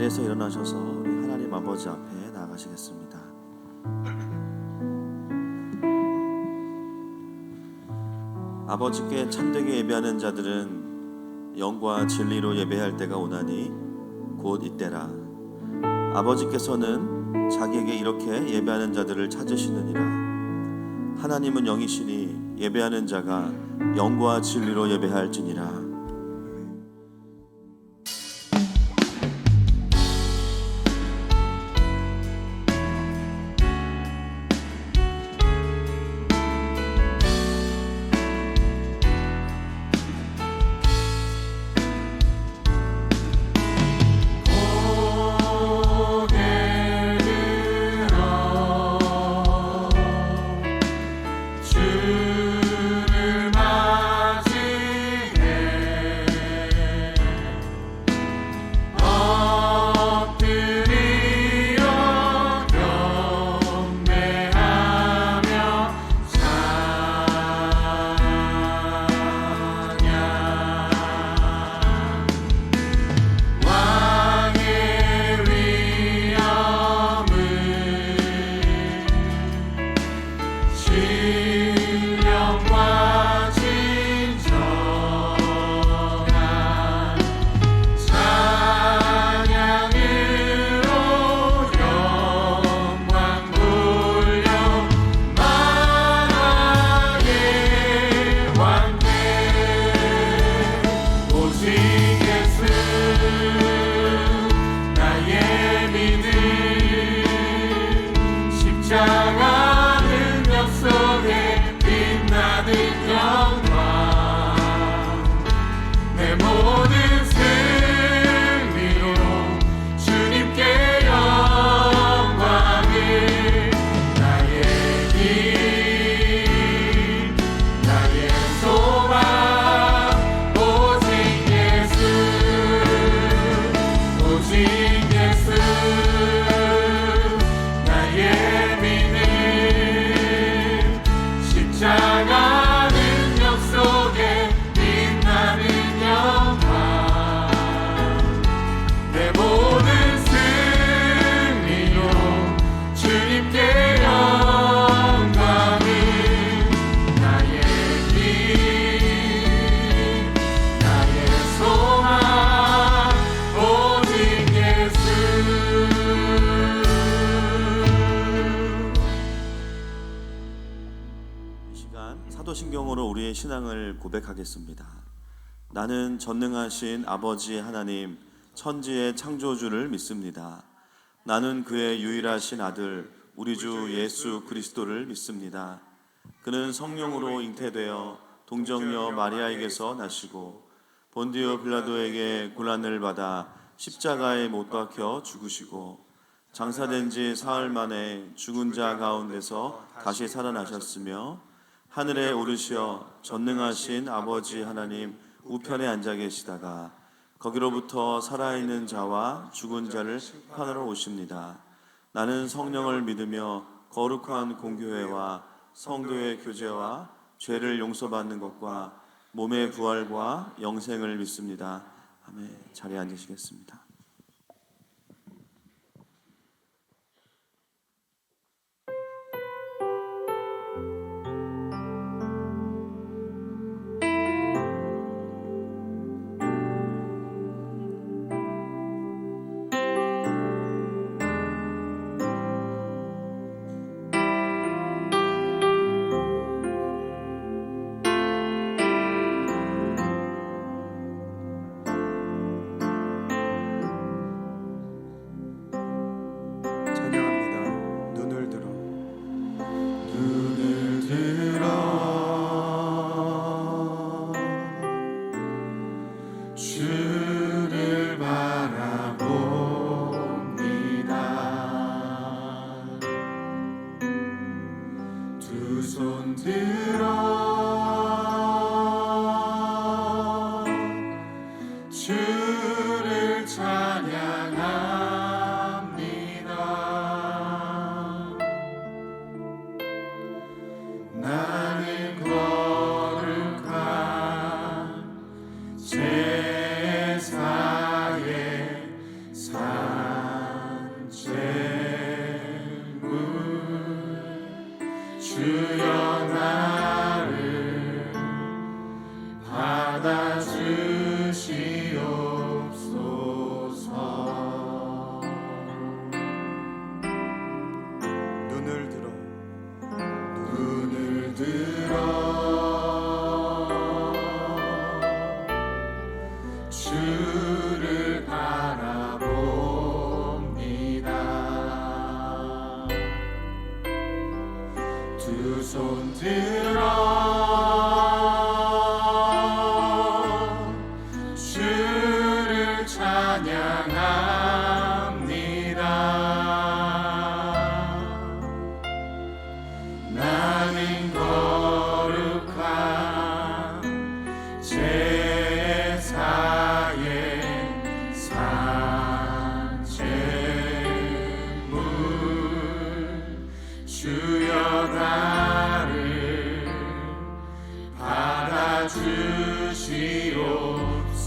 자리에서 일어나셔서 우리 하나님 아버지 앞에 나아가시겠습니다. 아버지께 참되게 예배하는 자들은 영과 진리로 예배할 때가 오나니 곧 이때라. 아버지께서는 자기에게 이렇게 예배하는 자들을 찾으시느니라. 하나님은 영이시니 예배하는 자가 영과 진리로 예배할지니라. 사도신경으로 우리의 신앙을 고백하겠습니다. 나는 전능하신 아버지 하나님 천지의 창조주를 믿습니다. 나는 그의 유일하신 아들 우리 주 예수 그리스도를 믿습니다. 그는 성령으로 잉태되어 동정녀 마리아에게서 나시고 본디오 빌라도에게 고난을 받아 십자가에 못 박혀 죽으시고 장사된 지 사흘 만에 죽은 자 가운데서 다시 살아나셨으며 하늘에 오르시어 전능하신 아버지 하나님 우편에 앉아 계시다가 거기로부터 살아있는 자와 죽은 자를 심판하러 오십니다. 나는 성령을 믿으며 거룩한 공교회와 성도의 교제와 죄를 용서받는 것과 몸의 부활과 영생을 믿습니다. 아멘. 자리에 앉으시겠습니다. 받아주시옵소서. 눈을 들어 주를 바라봅니다. 두 손 들어 주를 찬양합니다. 나는 거룩한 제사의 산제물 주여 나를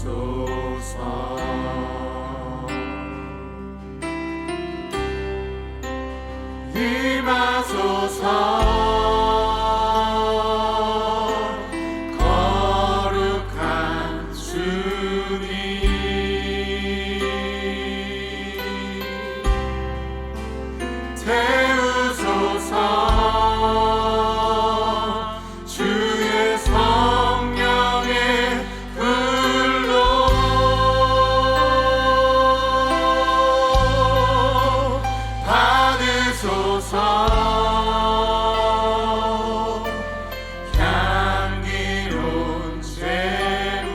받아주시옵소서. 임하소서. 거룩한 주님 태우소서. 주의 성령의 불로 받으소서. 향기로운 제물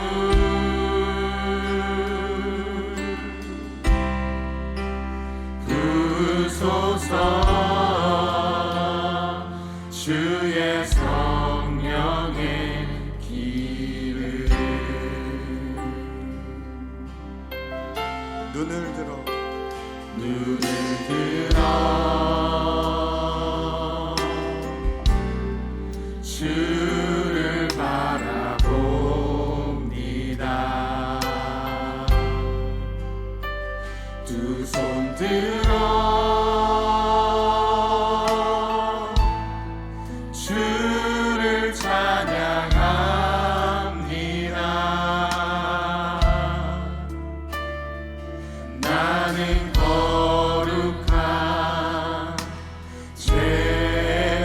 부으소서. 주의 성령의 기름. 눈을 들어 주를 바라봅니다. 두 손 들어 주를 찬양합니다. 나는 거룩한 제사의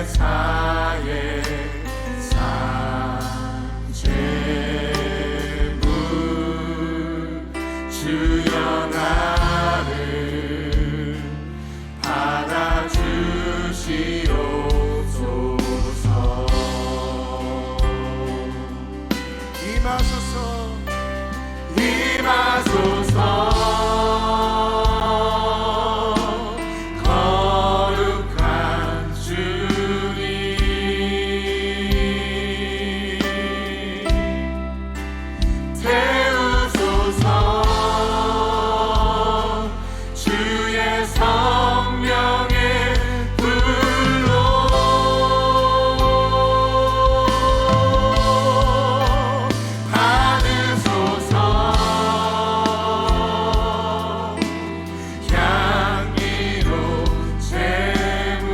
산제물 주여 나를 받아주시옵소서. 임하소서. 거룩한 주님 태우소서. 주의 성령의 불로 받으소서. 향기로운 제물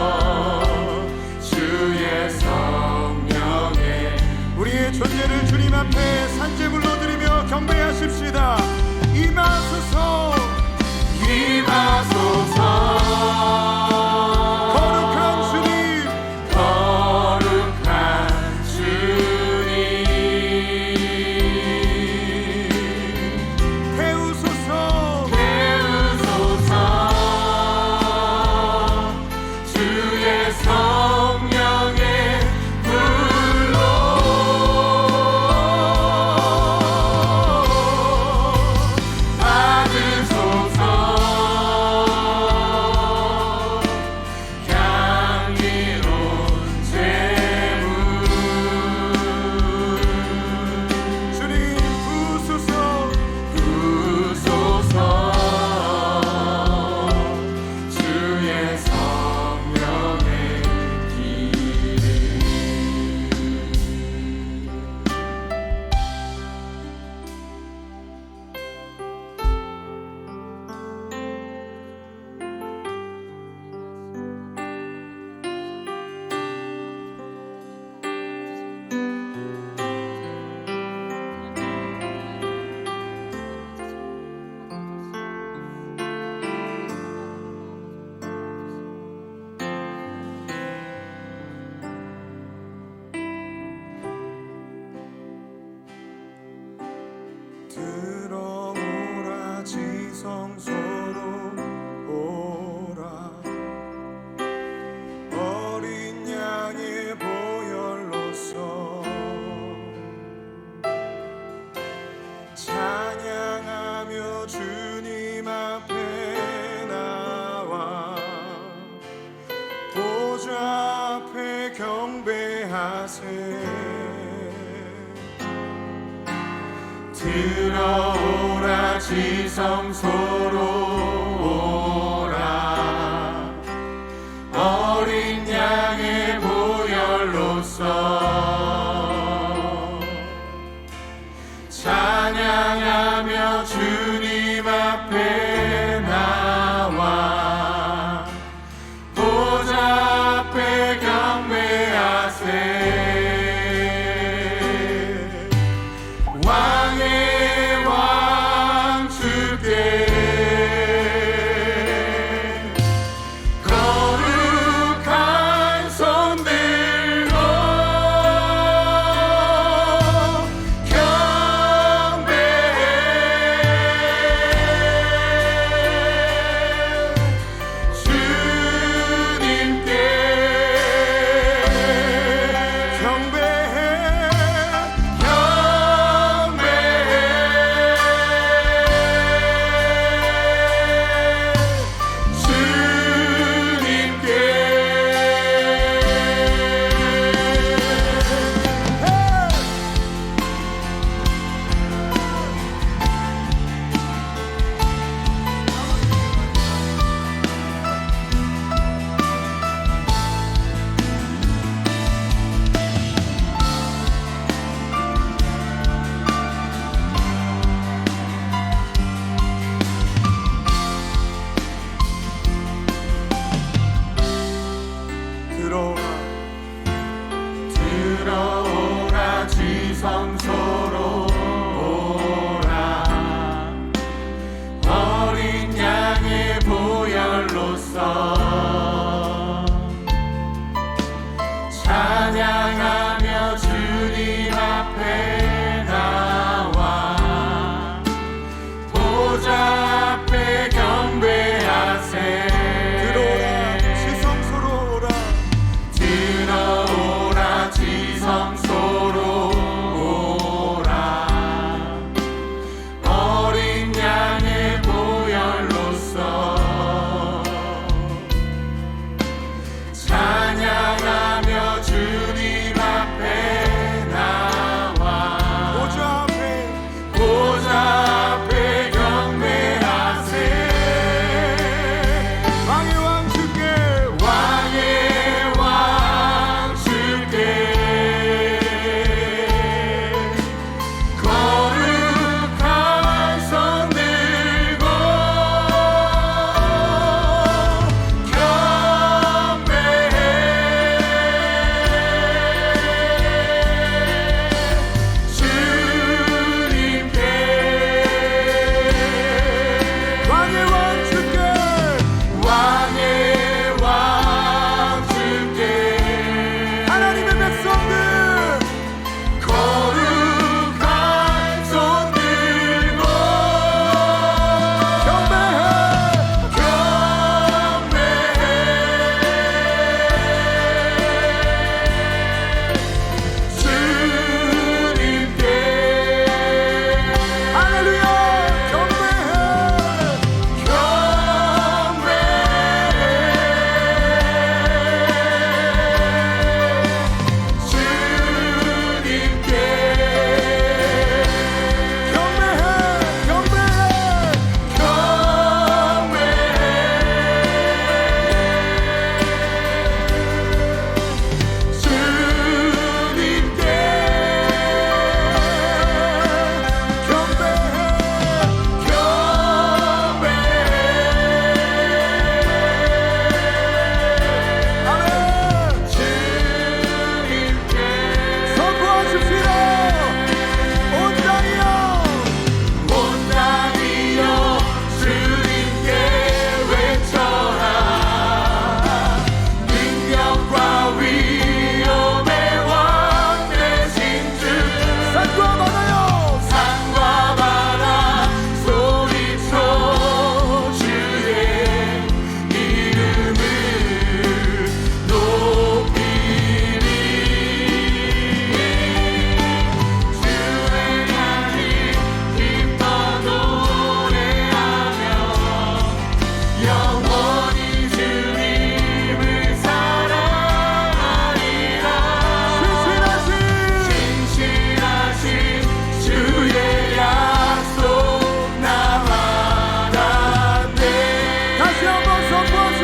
부으소서. 주의 성령의 우리의 존재를 주님 앞에 산제물로 드리며 경배하십시다. 임하소서. 임하소서. 거룩한 주님 거룩한 주님 태우소서. 태우소서. 경배하세. 들어오라 지성소로 오라 어린 양의 보혈로서 찬양하며 주님 앞에 나와 보좌 앞에 경배하세. 왕의 왕 주께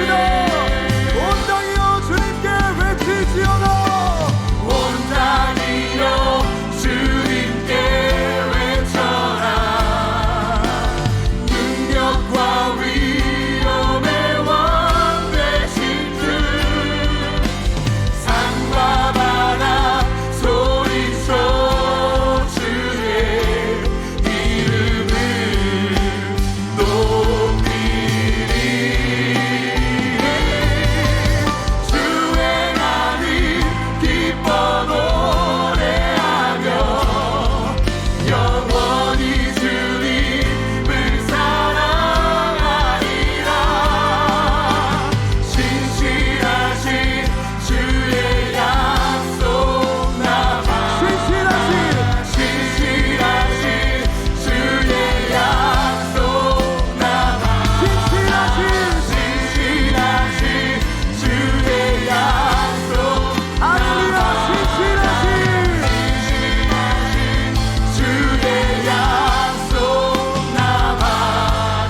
합니다. 온 땅이여 주님께 외치지어라. 온 땅이여 주님께 외쳐라. 능력과 위엄의 왕 되신 주, 산과 바다 소리쳐 주의 이름을 높이리. 주행하니 기뻐 노래하며 영원히 주님을 사랑하리라. 신실하신 주의 약속 남아. 신실하신 주의 약속 남아. 신실하신 주의 약속 할렐루야. 신실하신 주의 약속 남아라네.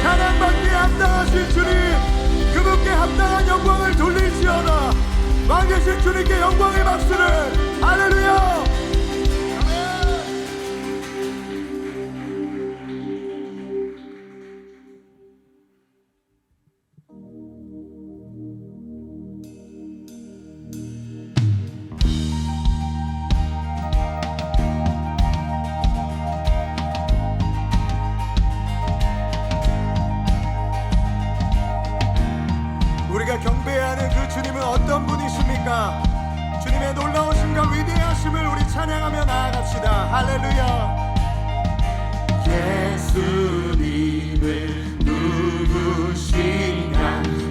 사랑받기에 합당하신 주님, 그분께 합당한 영광을 돌릴지어다. 왕 되신 주님께 영광의 박수를. 할렐루야. 우리가 경배하는 그 주님은 어떤 분이십니까? 주님의 놀라우심과 위대하심을 우리 찬양하며 나아갑시다. 할렐루야. 예수님을 누구신가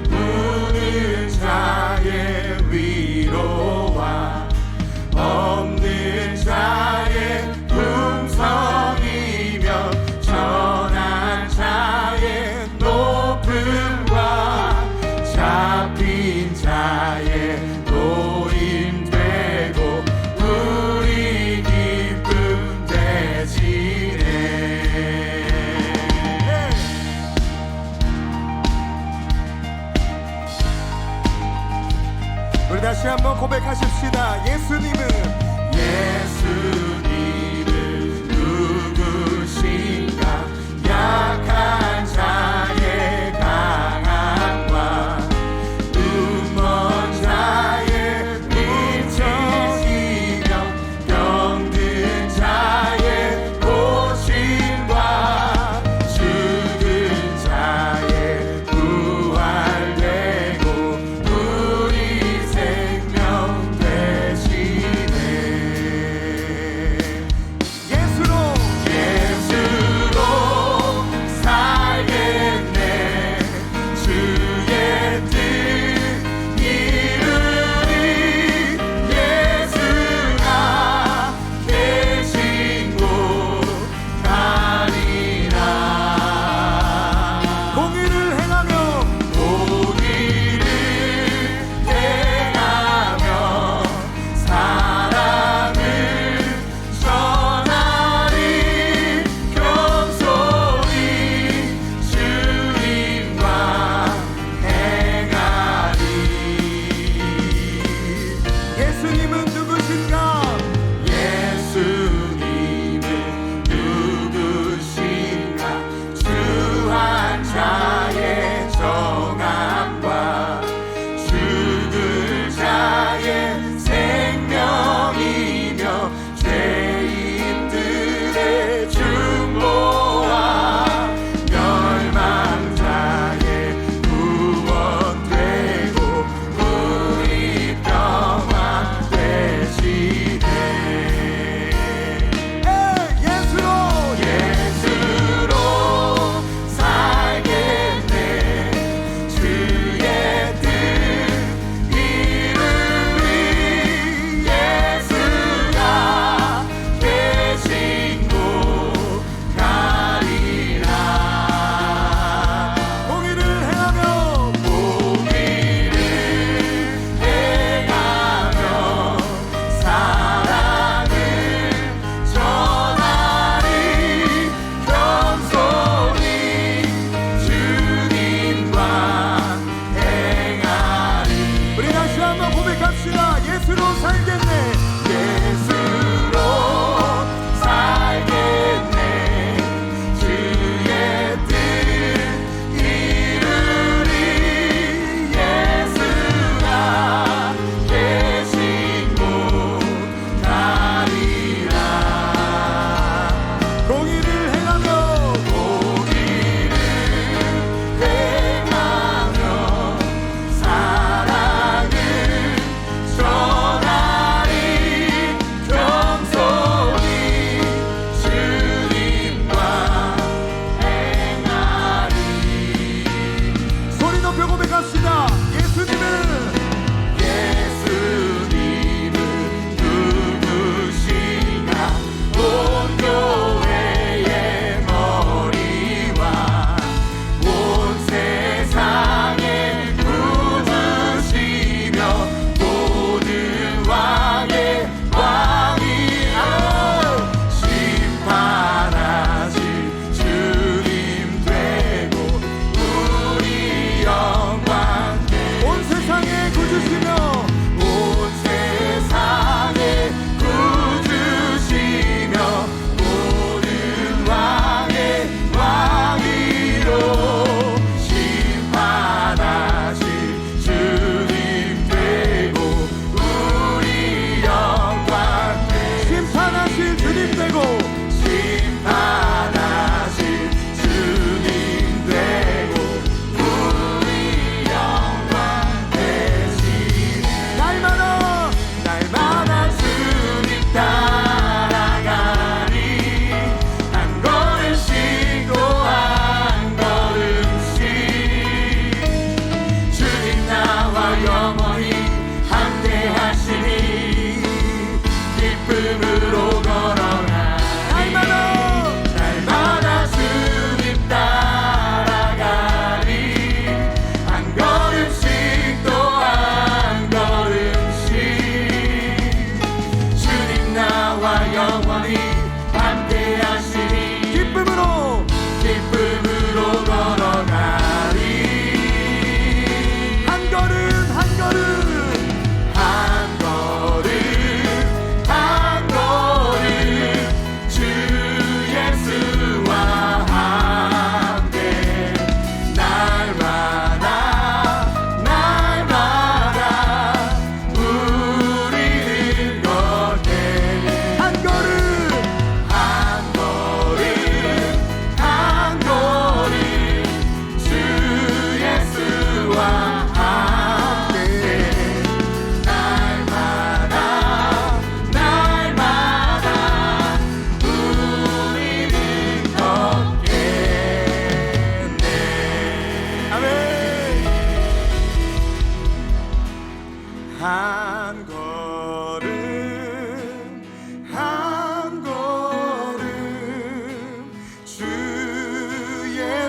묻는 자의 위로와 없는 자의 풍성이며 전한 자의 높음과 잡힌 자의 노임 되고 우리 기쁨 되시네. 우리 다시 한번 고백하십시다. 예수님은 누구신가 약한 자의 강함과 눈먼 자의 빛이시며 병든 자의 고침과 죽은 자의 부활되고 우리 생명 되시네.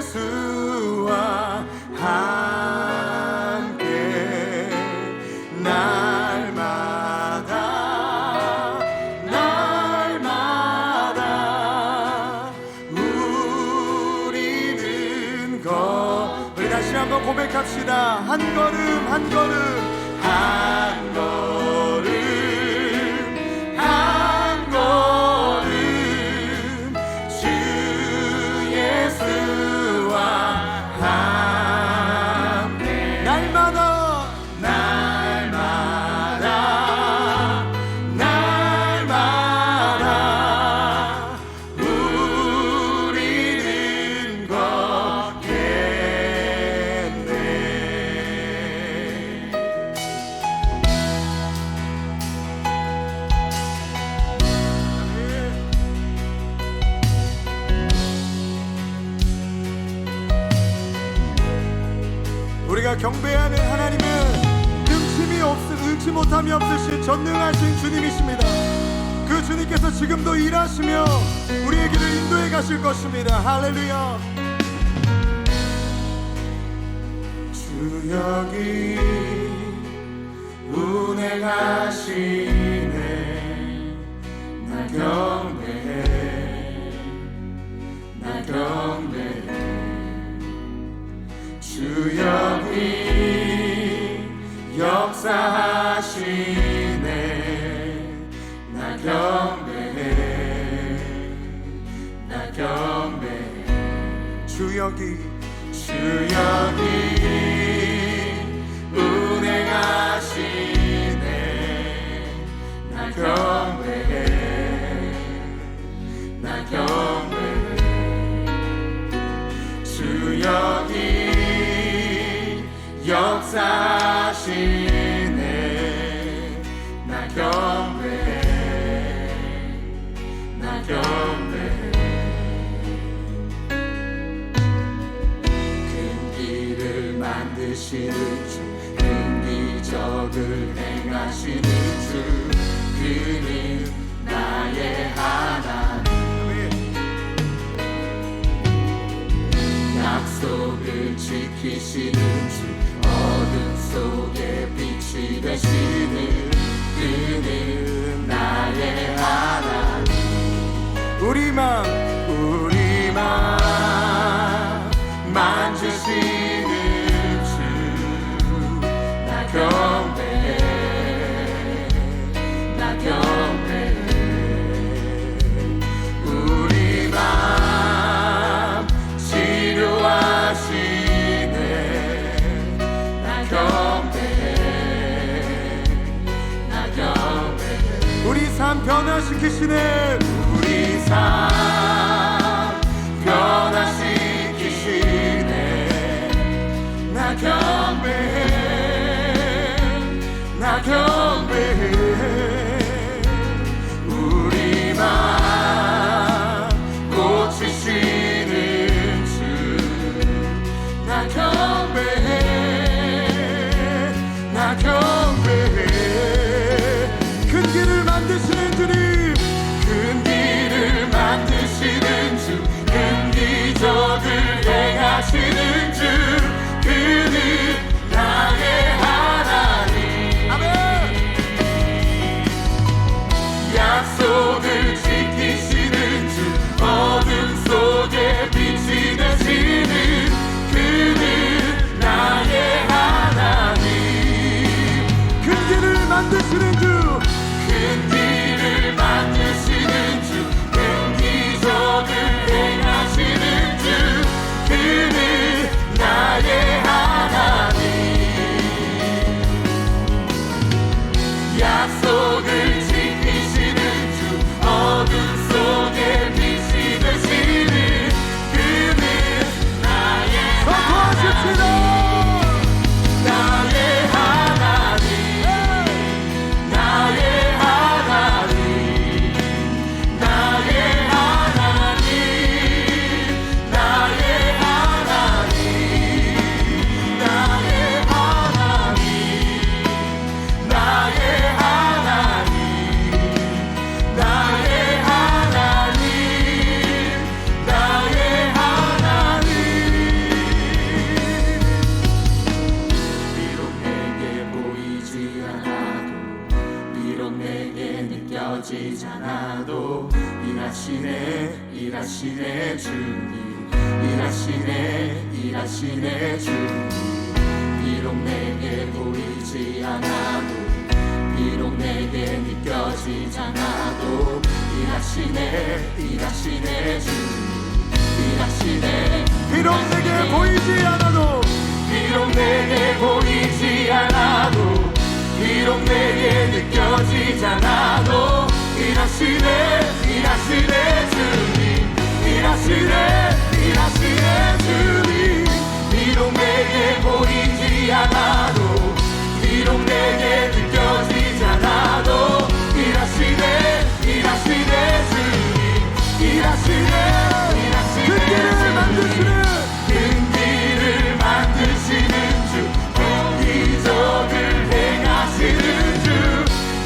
예수와 함께 날마다 우리는 우리 다시 한번 고백합시다. 한 걸음 한 걸음 한 걸음 한 걸음 주 예수와 함께 날마다 우리는 걷겠네. 우리가 경배하는 하나님은 능치 못함이 없으신 전능하신 주님이십니다. 그 주님께서 지금도 일하시며 우리의 길을 인도해 가실 것입니다. 할렐루야. 주 여기 운행하시네. 나 경배해 나 경배해. 주 여기 역사하시네. 나 경배해 나 경배해. 주 여기 운행하시네. 나 경배해 나 경배해. 주 여기 역사하시네. 나 경배해 나 경배해. 큰 길을 만드시는 주, 큰 기적을 행하시는 주, 그는 나의 하나님. 약속을 지키시는 주, 어둠 속에 빛이 되시는 그는 나의 하나님. 우리 맘 만지시는 주, 나 경배해 나 경배해. 우리 맘 치료하시네. 나 경배해 나 경배해. 우리 삶 변화시키시네. 우리 삶 변화시키시네. 나 경배해 나 경배해. 우리 맘 고치시는 주, 나 경배해 나 경배해. 큰 길을 만드시는 주님, 큰 길을 만드시는 일하시네 주님 일하시네 주님 비록 내게 보이지 않아도 비록 내게 느껴지지 않아도 일하시네 주님 일하시네 비록 내게 보이지 않아도 비록 내게 보이지 않아도 비록 내게 느껴지지 않아도 일하시네 주님 일하시네 주님 비록 내게 보이지 않아도 비록 내게 느껴지지 않아도 일하시네 주님 일하시네 그 길을 만드시는 큰 길을 만드시는 주 큰 기적을 행하시는 주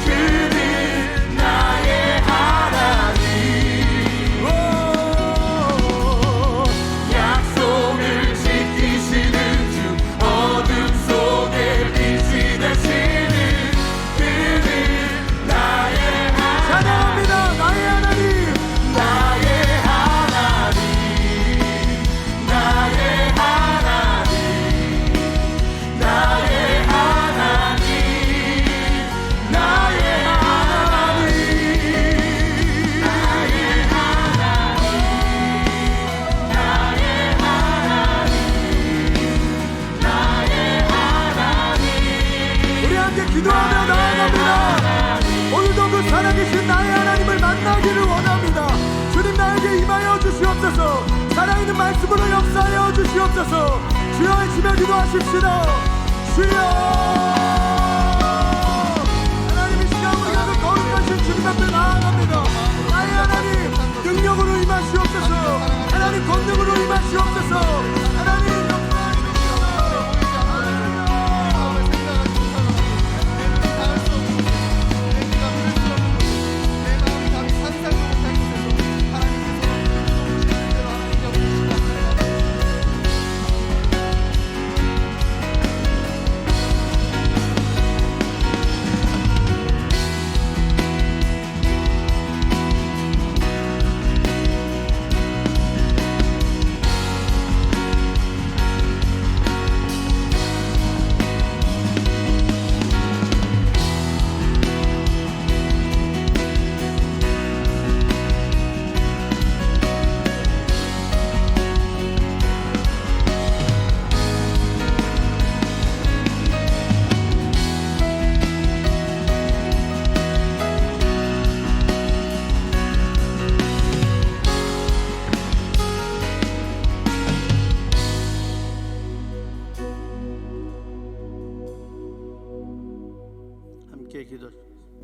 그는 나의 하나님 약속을 지키시는 주 어둠 속에 빛이 되시는 그는 나의 찬양합니다. 나의 하나님 나의 하나님 나의 하나님 나의 하나님 나의 하나님 나의 하나님 나의 하나님 우리 함께 기도하며 나아갑니다. 오늘도 그 살아계신 나의 하나님을 만나기를 원합니다. 주님 나에게 임하여 주시옵소서. 살아있는 말씀으로 역사하여 주시옵소서. 주여 외치며 기도하십시다. 주여 하나님 이 시간 우리가 그 거룩하신 주님 앞에 나아갑니다. 나의 하나님 능력으로 임하시옵소서. 하나님 권능으로 임하시옵소서. 하나님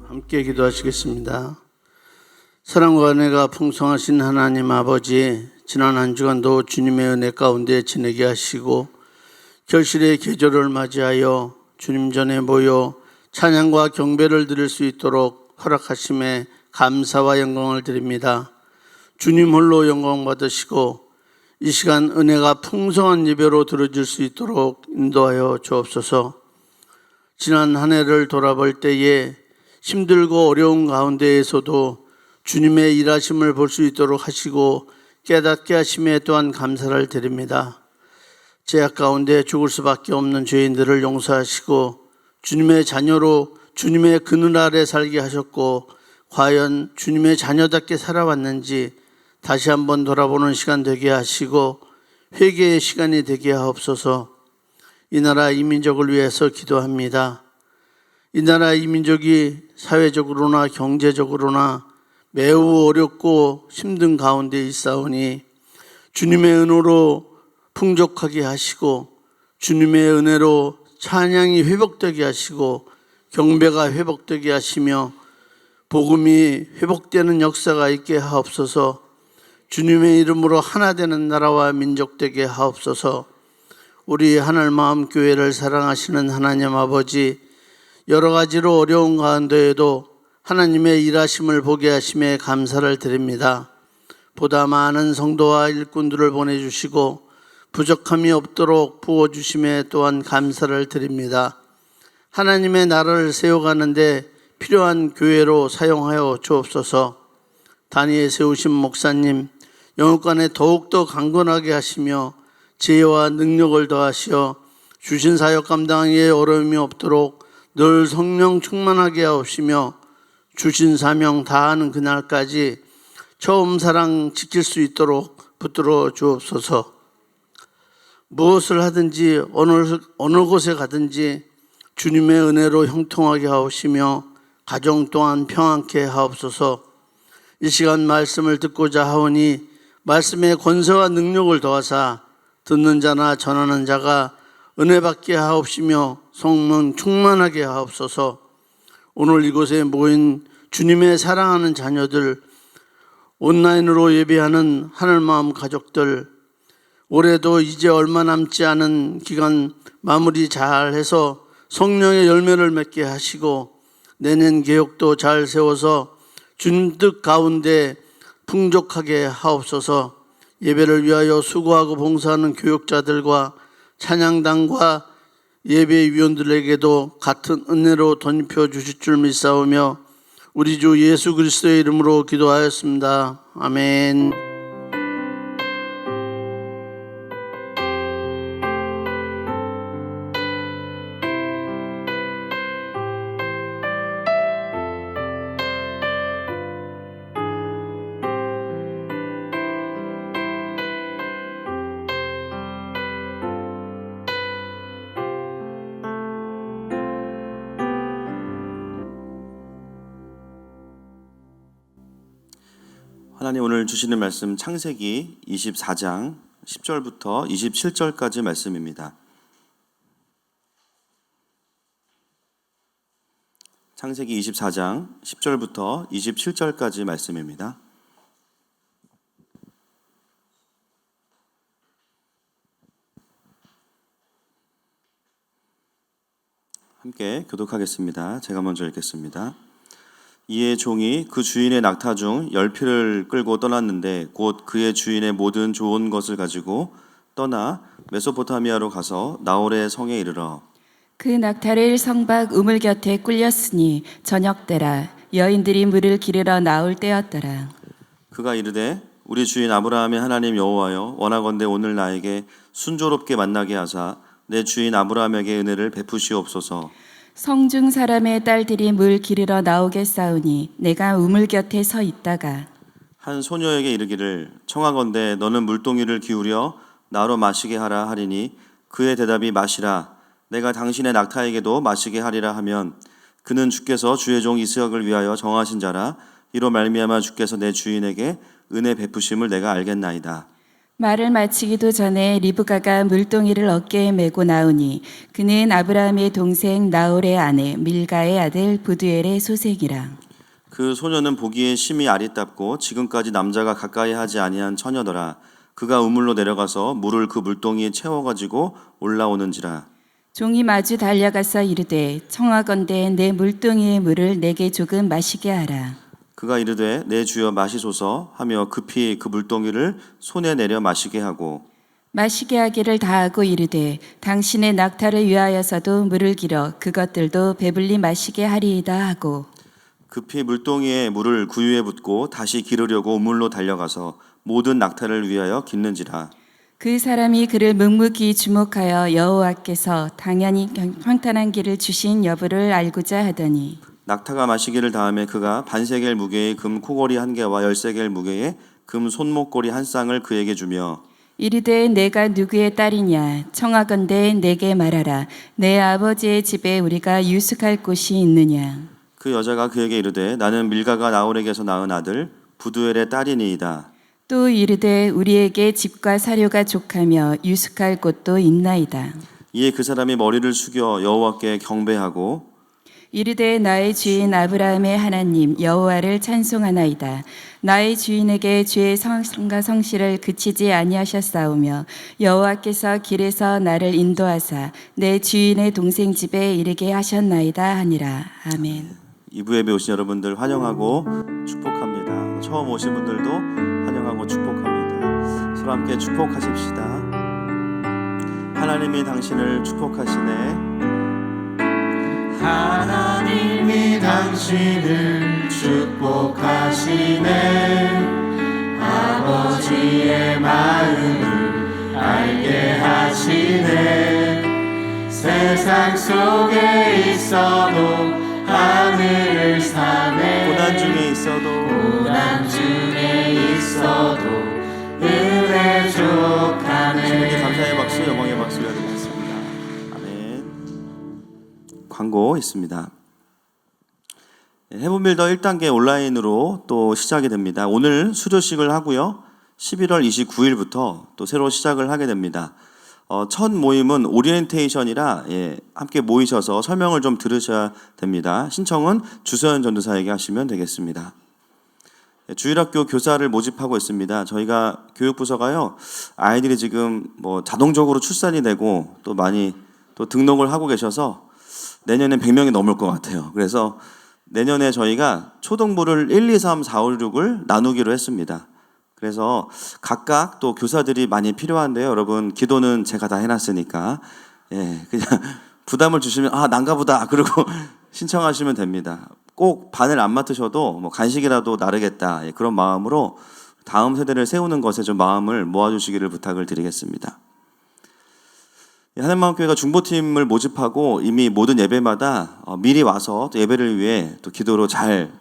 함께 기도하시겠습니다. 사랑과 은혜가 풍성하신 하나님 아버지, 지난 한 주간도 주님의 은혜 가운데 지내게 하시고 결실의 계절을 맞이하여 주님 전에 모여 찬양과 경배를 드릴 수 있도록 허락하심에 감사와 영광을 드립니다. 주님 홀로 영광 받으시고 이 시간 은혜가 풍성한 예배로 들어질 수 있도록 인도하여 주옵소서. 지난 한 해를 돌아볼 때에 힘들고 어려운 가운데에서도 주님의 일하심을 볼 수 있도록 하시고 깨닫게 하심에 또한 감사를 드립니다. 죄악 가운데 죽을 수밖에 없는 죄인들을 용서하시고 주님의 자녀로 주님의 그늘 아래 살게 하셨고 과연 주님의 자녀답게 살아왔는지 다시 한번 돌아보는 시간 되게 하시고 회개의 시간이 되게 하옵소서. 이 나라 이 민족을 위해서 기도합니다. 이 나라 이 민족이 사회적으로나 경제적으로나 매우 어렵고 힘든 가운데 있사오니 주님의 은혜로 풍족하게 하시고 주님의 은혜로 찬양이 회복되게 하시고 경배가 회복되게 하시며 복음이 회복되는 역사가 있게 하옵소서. 주님의 이름으로 하나 되는 나라와 민족 되게 하옵소서. 우리 하늘마음 교회를 사랑하시는 하나님 아버지, 여러 가지로 어려운 가운데에도 하나님의 일하심을 보게 하심에 감사를 드립니다. 보다 많은 성도와 일꾼들을 보내주시고 부족함이 없도록 부어주심에 또한 감사를 드립니다. 하나님의 나라를 세워가는데 필요한 교회로 사용하여 주옵소서. 단위에 세우신 목사님, 영육간에 더욱더 강건하게 하시며 지혜와 능력을 더하시어 주신 사역 감당에 어려움이 없도록 늘 성령 충만하게 하옵시며 주신 사명 다하는 그날까지 처음 사랑 지킬 수 있도록 붙들어 주옵소서. 무엇을 하든지 어느 곳에 가든지 주님의 은혜로 형통하게 하옵시며 가정 또한 평안케 하옵소서. 이 시간 말씀을 듣고자 하오니 말씀의 권세와 능력을 더하사 듣는 자나 전하는 자가 은혜 받게 하옵시며 성령 충만하게 하옵소서. 오늘 이곳에 모인 주님의 사랑하는 자녀들, 온라인으로 예배하는 하늘마음 가족들, 올해도 이제 얼마 남지 않은 기간 마무리 잘 해서 성령의 열매를 맺게 하시고 내년 계획도 잘 세워서 주님 뜻 가운데 풍족하게 하옵소서. 예배를 위하여 수고하고 봉사하는 교육자들과 찬양단과 예배위원들에게도 같은 은혜로 덧입혀 주실 줄 믿사오며 우리 주 예수 그리스도의 이름으로 기도하였습니다. 아멘. 하나님 오늘 주시는 말씀 창세기 24장 10절부터 27절까지 말씀입니다. 창세기 24장 10절부터 27절까지 말씀입니다. 함께 교독하겠습니다. 제가 먼저 읽겠습니다. 이에 종이 그 주인의 낙타 중 10피를 끌고 떠났는데 곧 그의 주인의 모든 좋은 것을 가지고 떠나 메소포타미아로 가서 나홀의 성에 이르러 그 낙타를 성박 우물 곁에 꿀렸으니 저녁 때라 여인들이 물을 기르러 나올 때였더라. 그가 이르되 우리 주인 아브라함의 하나님 여호와여 원하건대 오늘 나에게 순조롭게 만나게 하사 내 주인 아브라함에게 은혜를 베푸시옵소서. 성중 사람의 딸들이 물 기르러 나오겠사오니 내가 우물 곁에 서 있다가 한 소녀에게 이르기를 청하건대 너는 물동이를 기울여 나로 마시게 하라 하리니 그의 대답이 마시라 내가 당신의 낙타에게도 마시게 하리라 하면 그는 주께서 주의 종 이스락을 위하여 정하신 자라 이로 말미암아 주께서 내 주인에게 은혜 베푸심을 내가 알겠나이다. 말을 마치기도 전에 리브가가 물동이를 어깨에 메고 나오니 그는 아브라함의 동생 나홀의 아내 밀가의 아들 부두엘의 소생이라. 그 소녀는 보기에 심히 아리답고 지금까지 남자가 가까이 하지 아니한 처녀더라. 그가 우물로 내려가서 물을 그 물동이에 채워가지고 올라오는지라. 종이 마주 달려가서 이르되 청하건대 내 물동이의 물을 내게 조금 마시게 하라. 그가 이르되 내 주여 마시소서 하며 급히 그 물동이를 손에 내려 마시게 하고 마시게 하기를 다하고 이르되 당신의 낙타를 위하여서도 물을 길어 그것들도 배불리 마시게 하리이다 하고 급히 물동이에 물을 구유에 붓고 다시 기르려고 우물로 달려가서 모든 낙타를 위하여 깃는지라. 그 사람이 그를 묵묵히 주목하여 여호와께서 당연히 평탄한 길을 주신 여부를 알고자 하더니 낙타가 마시기를 다음에 그가 반세겔 무게의 금 코걸이 1개와 10세겔 무게의 금 손목걸이 1쌍을 그에게 주며 이르되 내가 누구의 딸이냐 청하건대 내게 말하라 내 아버지의 집에 우리가 유숙할 곳이 있느냐. 그 여자가 그에게 이르되 나는 밀가가 나홀에게서 낳은 아들 부두엘의 딸이니이다. 또 이르되 우리에게 집과 사료가 족하며 유숙할 곳도 있나이다. 이에 그 사람이 머리를 숙여 여호와께 경배하고 이르되 나의 주인 아브라함의 하나님 여호와를 찬송하나이다. 나의 주인에게 주의 성과 성실을 그치지 아니하셨사오며 여호와께서 길에서 나를 인도하사 내 주인의 동생 집에 이르게 하셨나이다 하니라. 아멘. 2부 예배 오신 여러분들 환영하고 축복합니다. 처음 오신 분들도 환영하고 축복합니다. 서로 함께 축복하십시다. 하나님이 당신을 축복하시네. 하나님이 당신을 축복하시네. 아버지 우리의 마음을 알게 하시네. 세상 속에 있어도 하늘을 사네. 고난 중에 있어도 고난 중에 있어도 은혜 족하네. 주님께 감사의 박수, 영광의 박수 드리겠습니다. 아멘. 광고 있습니다. 헤븐빌더 1단계 온라인으로 또 시작이 됩니다. 오늘 수료식을 하고요. 11월 29일부터 또 새로 시작을 하게 됩니다. 첫 모임은 오리엔테이션이라 함께 모이셔서 설명을 좀 들으셔야 됩니다. 신청은 주서연 전도사에게 하시면 되겠습니다. 주일학교 교사를 모집하고 있습니다. 저희가 교육부서가요, 아이들이 지금 뭐 자동적으로 출산이 되고 또 많이 또 등록을 하고 계셔서 내년엔 100명이 넘을 것 같아요. 그래서 내년에 저희가 초등부를 1, 2, 3, 4, 5, 6을 나누기로 했습니다. 그래서 각각 또 교사들이 많이 필요한데요. 여러분, 기도는 제가 다 해놨으니까 그냥 부담을 주시면 난가 보다 그러고 신청하시면 됩니다. 꼭 반을 안 맡으셔도 뭐 간식이라도 나르겠다 그런 마음으로 다음 세대를 세우는 것에 좀 마음을 모아주시기를 부탁을 드리겠습니다. 하늘마음교회가 중보팀을 모집하고 이미 모든 예배마다 미리 와서 또 예배를 위해 또 기도로 잘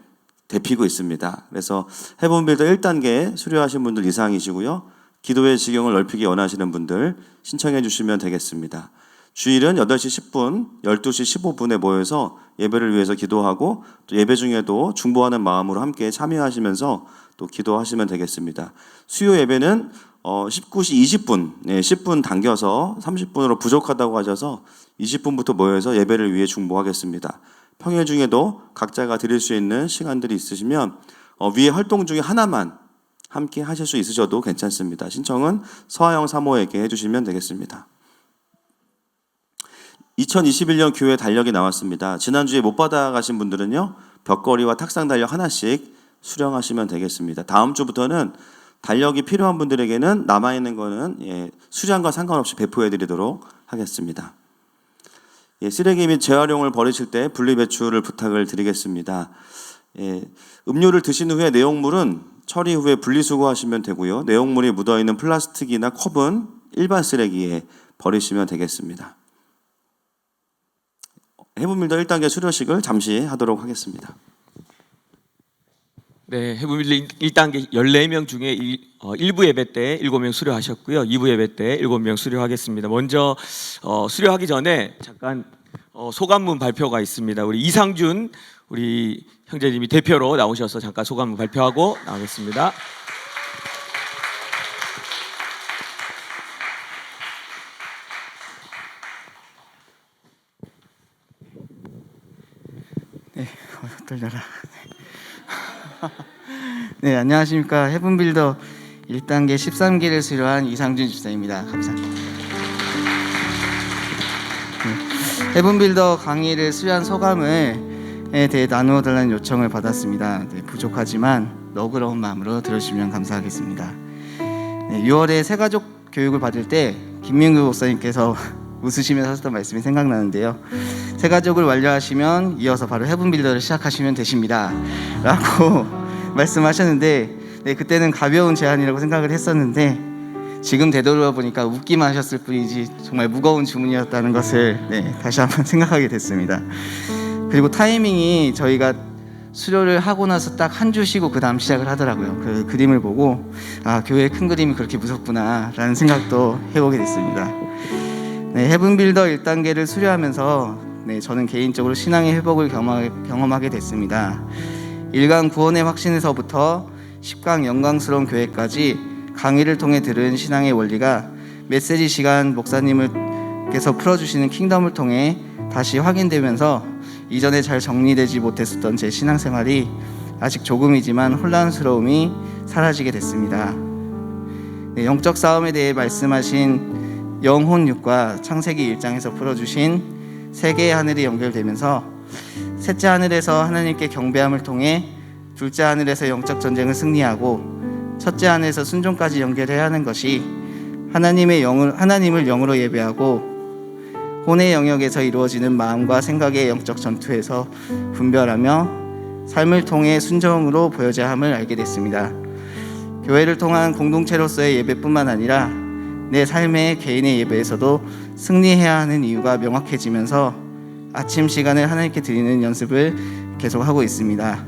데피고 있습니다. 그래서 헤븐빌더 1단계 수료하신 분들 이상이시고요. 기도의 지경을 넓히기 원하시는 분들 신청해 주시면 되겠습니다. 주일은 8시 10분, 12시 15분에 모여서 예배를 위해서 기도하고 또 예배 중에도 중보하는 마음으로 함께 참여하시면서 또 기도하시면 되겠습니다. 수요 예배는 19시 20분, 10분 당겨서 30분으로 부족하다고 하셔서 20분부터 모여서 예배를 위해 중보하겠습니다. 평일 중에도 각자가 드릴 수 있는 시간들이 있으시면 위에 활동 중에 하나만 함께 하실 수 있으셔도 괜찮습니다. 신청은 서하영 사모에게 해주시면 되겠습니다. 2021년 교회 달력이 나왔습니다. 지난주에 못 받아가신 분들은요, 벽걸이와 탁상 달력 하나씩 수령하시면 되겠습니다. 다음 주부터는 달력이 필요한 분들에게는 남아있는 거는 수량과 상관없이 배포해드리도록 하겠습니다. 쓰레기 및 재활용을 버리실 때 분리배출을 부탁을 드리겠습니다. 음료를 드신 후에 내용물은 처리 후에 분리수거하시면 되고요. 내용물이 묻어있는 플라스틱이나 컵은 일반 쓰레기에 버리시면 되겠습니다. 헤븐빌더 1단계 수료식을 잠시 하도록 하겠습니다. 네, 헤븐빌더 1단계 14명 중에 1부 예배 때 7명 수료하셨고요. 2부 예배 때 7명 수료하겠습니다. 먼저 수료하기 전에 잠깐 소감문 발표가 있습니다. 우리 이상준 우리 형제님이 대표로 나오셔서 잠깐 소감문 발표하고 나오겠습니다. 네, 떨려라. 네, 안녕하십니까. 헤븐빌더 1단계 13기를 수료한 이상준 집사입니다. 감사합니다. 네, 헤븐빌더 강의를 수료한 소감에 대해 나누어 달라는 요청을 받았습니다. 네, 부족하지만 너그러운 마음으로 들어주시면 감사하겠습니다. 네, 6월에 새가족 교육을 받을 때 김민규 목사님께서 웃으시면서 하셨던 말씀이 생각나는데요. 새가족을 완료하시면 이어서 바로 헤븐빌더를 시작하시면 되십니다 라고 말씀하셨는데, 네, 그때는 가벼운 제안이라고 생각을 했었는데 지금 되돌아보니까 웃기만 하셨을 뿐이지 정말 무거운 주문이었다는 것을 다시 한번 생각하게 됐습니다. 그리고 타이밍이 저희가 수료를 하고 나서 딱 한 주 쉬고 그 다음 시작을 하더라고요. 그 그림을 보고 교회의 큰 그림이 그렇게 무섭구나 라는 생각도 해보게 됐습니다. 네, 헤븐빌더 1단계를 수료하면서 저는 개인적으로 신앙의 회복을 경험하게 됐습니다. 일강 구원의 확신에서부터 10강 영광스러운 교회까지 강의를 통해 들은 신앙의 원리가 메시지 시간 목사님께서 풀어주시는 킹덤을 통해 다시 확인되면서 이전에 잘 정리되지 못했었던 제 신앙생활이 아직 조금이지만 혼란스러움이 사라지게 됐습니다. 영적 싸움에 대해 말씀하신 영혼육과 창세기 1장에서 풀어주신 세 개의 하늘이 연결되면서 셋째 하늘에서 하나님께 경배함을 통해 둘째 하늘에서 영적 전쟁을 승리하고 첫째 하늘에서 순종까지 연결해야 하는 것이 하나님을 영으로 예배하고 혼의 영역에서 이루어지는 마음과 생각의 영적 전투에서 분별하며 삶을 통해 순종으로 보여져야 함을 알게 됐습니다. 교회를 통한 공동체로서의 예배뿐만 아니라 내 삶의 개인의 예배에서도 승리해야 하는 이유가 명확해지면서 아침 시간을 하나님께 드리는 연습을 계속하고 있습니다.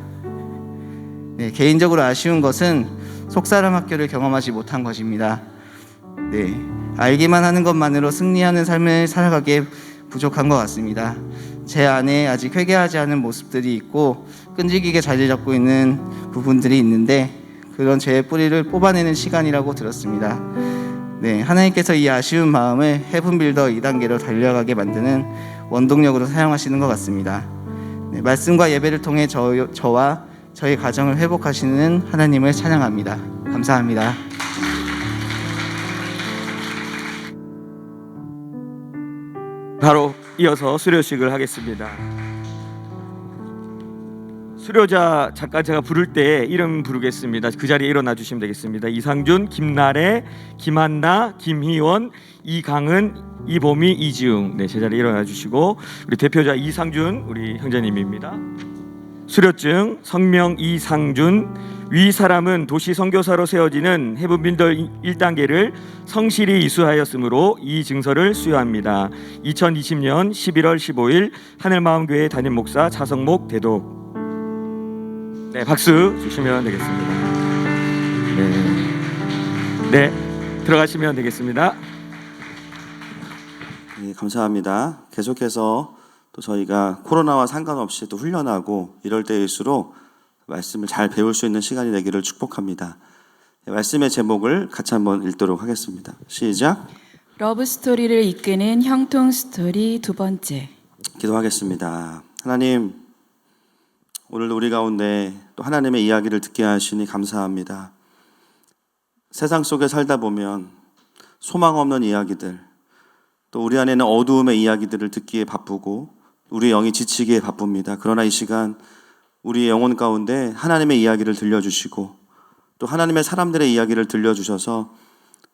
네, 개인적으로 아쉬운 것은 속사람 학교를 경험하지 못한 것입니다. 네, 알기만 하는 것만으로 승리하는 삶을 살아가기에 부족한 것 같습니다. 제 안에 아직 회개하지 않은 모습들이 있고 끈질기게 자리 잡고 있는 부분들이 있는데 그런 제 뿌리를 뽑아내는 시간이라고 들었습니다. 네, 하나님께서 이 아쉬운 마음을 헤븐빌더 2단계로 달려가게 만드는 원동력으로 사용하시는 것 같습니다. 네, 말씀과 예배를 통해 저와 저희 가정을 회복하시는 하나님을 찬양합니다. 감사합니다. 바로 이어서 수료식을 하겠습니다. 수료자 잠깐 제가 부를 때 이름 부르겠습니다. 그 자리에 일어나 주시면 되겠습니다. 이상준, 김나래, 김한나, 김희원, 이강은, 이보미, 이지웅. 네, 제자리에 일어나 주시고 우리 대표자 이상준 우리 형제님입니다. 수료증 성명 이상준. 위 사람은 도시 선교사로 세워지는 헤븐빌더 1단계를 성실히 이수하였으므로 이 증서를 수여합니다. 2020년 11월 15일 하늘마음교회 담임 목사 자성목 대독. 네, 박수 주시면 되겠습니다. 네, 들어가시면 되겠습니다. 네, 감사합니다. 계속해서 또 저희가 코로나와 상관없이 또 훈련하고 이럴 때일수록 말씀을 잘 배울 수 있는 시간이 되기를 축복합니다. 네, 말씀의 제목을 같이 한번 읽도록 하겠습니다. 시작. 러브 스토리를 이끄는 형통 스토리 두 번째. 기도하겠습니다. 하나님, 오늘도 우리 가운데 또 하나님의 이야기를 듣게 하시니 감사합니다. 세상 속에 살다 보면 소망 없는 이야기들, 또 우리 안에는 어두움의 이야기들을 듣기에 바쁘고 우리 영이 지치기에 바쁩니다. 그러나 이 시간 우리의 영혼 가운데 하나님의 이야기를 들려주시고 또 하나님의 사람들의 이야기를 들려주셔서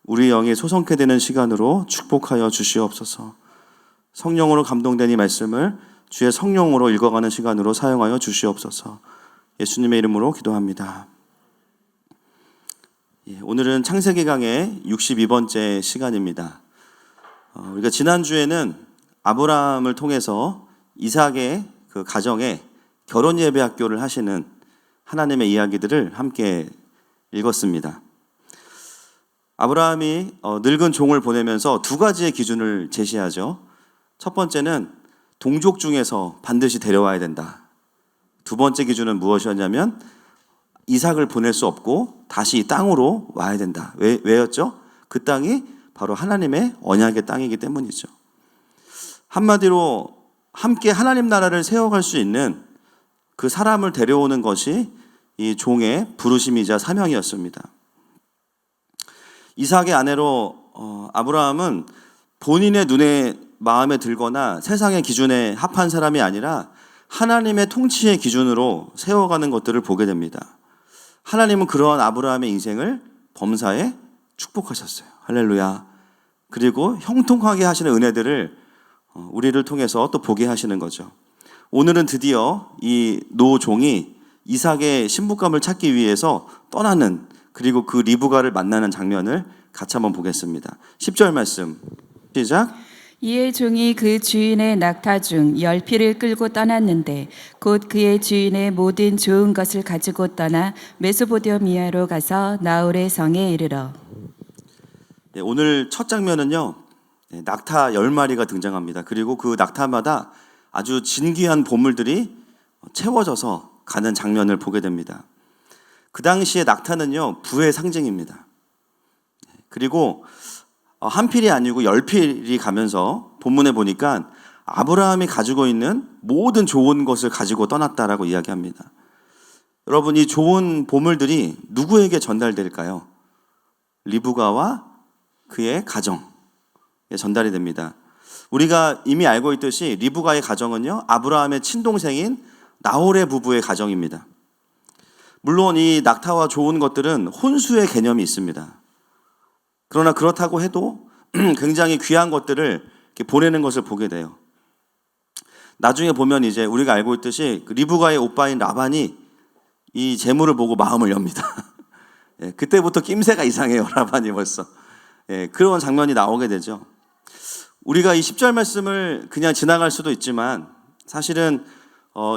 우리 영이 소성케 되는 시간으로 축복하여 주시옵소서. 성령으로 감동된 이 말씀을 주의 성령으로 읽어가는 시간으로 사용하여 주시옵소서. 예수님의 이름으로 기도합니다. 오늘은 창세기 강의 62번째 시간입니다. 우리가 지난주에는 아브라함을 통해서 이삭의 그 가정에 결혼 예배 학교를 하시는 하나님의 이야기들을 함께 읽었습니다. 아브라함이 늙은 종을 보내면서 두 가지의 기준을 제시하죠. 첫 번째는 동족 중에서 반드시 데려와야 된다. 두 번째 기준은 무엇이었냐면 이삭을 보낼 수 없고 다시 이 땅으로 와야 된다. 왜였죠? 그 땅이 바로 하나님의 언약의 땅이기 때문이죠. 한마디로 함께 하나님 나라를 세워갈 수 있는 그 사람을 데려오는 것이 이 종의 부르심이자 사명이었습니다. 이삭의 아내로 아브라함은 본인의 눈에 마음에 들거나 세상의 기준에 합한 사람이 아니라 하나님의 통치의 기준으로 세워가는 것들을 보게 됩니다. 하나님은 그러한 아브라함의 인생을 범사에 축복하셨어요. 할렐루야. 그리고 형통하게 하시는 은혜들을 우리를 통해서 또 보게 하시는 거죠. 오늘은 드디어 이 노종이 이삭의 신부감을 찾기 위해서 떠나는, 그리고 그 리브가를 만나는 장면을 같이 한번 보겠습니다. 10절 말씀 시작. 이에 종이 그 주인의 낙타 중 10匹를 끌고 떠났는데 곧 그의 주인의 모든 좋은 것을 가지고 떠나 메소포타미아로 가서 나홀의 성에 이르러. 네, 오늘 첫 장면은요, 낙타 10마리가 등장합니다. 그리고 그 낙타마다 아주 진귀한 보물들이 채워져서 가는 장면을 보게 됩니다. 그 당시에 낙타는요, 부의 상징입니다. 그리고 한 필이 아니고 10필이 가면서 본문에 보니까 아브라함이 가지고 있는 모든 좋은 것을 가지고 떠났다라고 이야기합니다. 여러분, 이 좋은 보물들이 누구에게 전달될까요? 리브가와 그의 가정에 전달이 됩니다. 우리가 이미 알고 있듯이 리브가의 가정은요, 아브라함의 친동생인 나홀의 부부의 가정입니다. 물론 이 낙타와 좋은 것들은 혼수의 개념이 있습니다. 그러나 그렇다고 해도 굉장히 귀한 것들을 이렇게 보내는 것을 보게 돼요. 나중에 보면 이제 우리가 알고 있듯이 그 리브가의 오빠인 라반이 이 재물을 보고 마음을 엽니다. 그때부터 낌새가 이상해요. 라반이 벌써. 그런 장면이 나오게 되죠. 우리가 이 10절 말씀을 그냥 지나갈 수도 있지만 사실은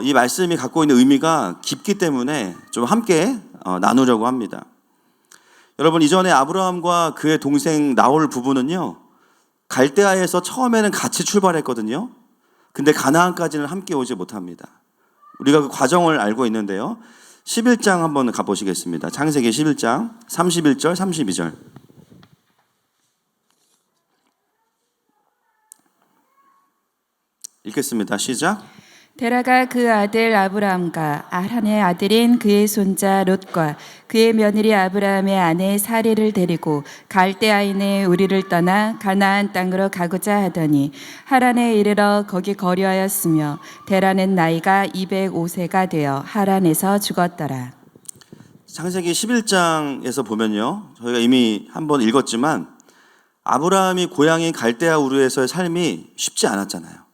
이 말씀이 갖고 있는 의미가 깊기 때문에 좀 함께 나누려고 합니다. 여러분, 이전에 아브라함과 그의 동생 나홀 부부는요, 갈대아에서 처음에는 같이 출발했거든요. 근데 가나안까지는 함께 오지 못합니다. 우리가 그 과정을 알고 있는데요. 11장 한번 가보시겠습니다. 창세기 11장 31절 32절. 읽겠습니다. 시작. 데라가 그 아들 아브라함과 아란의 아들인 그의 손자 롯과 그의 며느리 아브라함의 아내 사리를 데리고 갈대아인의 우리를 떠나 가나안 땅으로 가고자 하더니 하란에 이르러 거기 거류하였으며 데라는 나이가 205세가 되어 하란에서 죽었더라. 창세기 11장에서 보면요, 저희가 이미 한번 읽었지만 아브라함이 고향인 갈대아 우르에서의 삶이 쉽지 않았잖아요.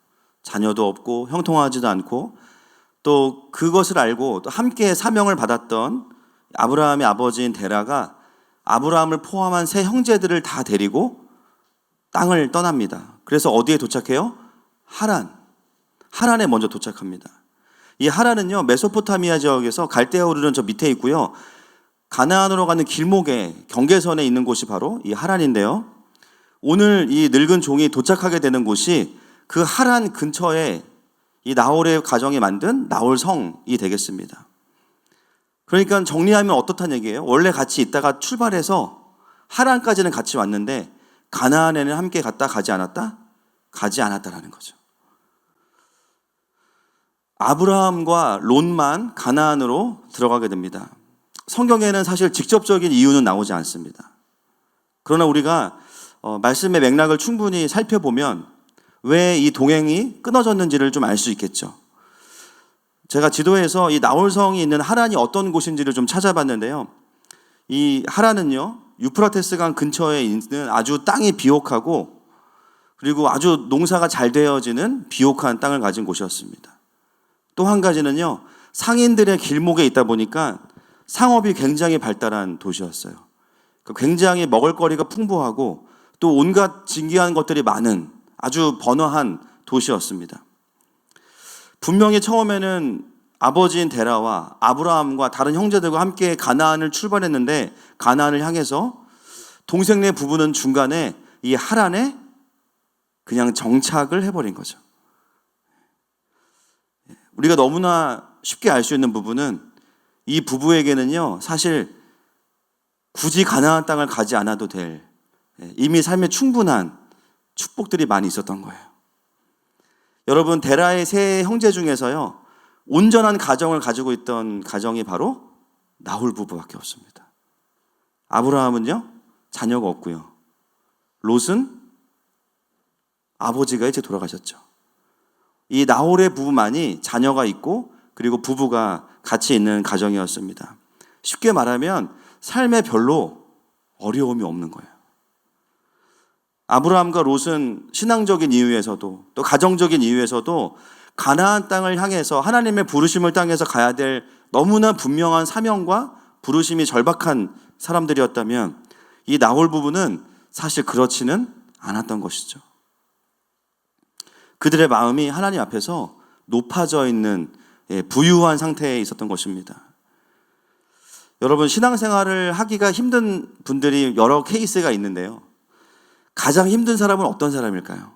자녀도 없고 형통하지도 않고, 또 그것을 알고 또 함께 사명을 받았던 아브라함의 아버지인 데라가 아브라함을 포함한 세 형제들을 다 데리고 땅을 떠납니다. 그래서 어디에 도착해요? 하란에 먼저 도착합니다. 이 하란은요, 메소포타미아 지역에서 갈대아 우르는 저 밑에 있고요, 가나안으로 가는 길목에 경계선에 있는 곳이 바로 이 하란인데요, 오늘 이 늙은 종이 도착하게 되는 곳이 그 하란 근처에 이 나홀의 가정이 만든 나홀성이 되겠습니다. 그러니까 정리하면 어떻다는 얘기예요? 원래 같이 있다가 출발해서 하란까지는 같이 왔는데 가나안에는 함께 갔다 가지 않았다? 가지 않았다라는 거죠. 아브라함과 롯만 가나안으로 들어가게 됩니다. 성경에는 사실 직접적인 이유는 나오지 않습니다. 그러나 우리가 말씀의 맥락을 충분히 살펴보면 왜 이 동행이 끊어졌는지를 좀 알 수 있겠죠. 제가 지도에서 이 나홀성이 있는 하란이 어떤 곳인지를 좀 찾아봤는데요. 이 하란은요, 유프라테스 강 근처에 있는 아주 땅이 비옥하고 그리고 아주 농사가 잘 되어지는 비옥한 땅을 가진 곳이었습니다. 또 한 가지는요, 상인들의 길목에 있다 보니까 상업이 굉장히 발달한 도시였어요. 굉장히 먹을거리가 풍부하고 또 온갖 진귀한 것들이 많은 아주 번화한 도시였습니다. 분명히 처음에는 아버지인 데라와 아브라함과 다른 형제들과 함께 가나안을 출발했는데 가나안을 향해서 동생네 부부는 중간에 이 하란에 그냥 정착을 해버린 거죠. 우리가 너무나 쉽게 알 수 있는 부분은 이 부부에게는요, 사실 굳이 가나안 땅을 가지 않아도 될 이미 삶에 충분한 축복들이 많이 있었던 거예요. 여러분, 데라의 세 형제 중에서요, 온전한 가정을 가지고 있던 가정이 바로 나홀 부부밖에 없습니다. 아브라함은요, 자녀가 없고요. 롯은 아버지가 이제 돌아가셨죠. 이 나홀의 부부만이 자녀가 있고 그리고 부부가 같이 있는 가정이었습니다. 쉽게 말하면 삶에 별로 어려움이 없는 거예요. 아브라함과 롯은 신앙적인 이유에서도 또 가정적인 이유에서도 가나안 땅을 향해서 하나님의 부르심을 땅에서 가야 될 너무나 분명한 사명과 부르심이 절박한 사람들이었다면 이 나홀 부부는 사실 그렇지는 않았던 것이죠. 그들의 마음이 하나님 앞에서 높아져 있는 부유한 상태에 있었던 것입니다. 여러분, 신앙생활을 하기가 힘든 분들이 여러 케이스가 있는데요. 가장 힘든 사람은 어떤 사람일까요?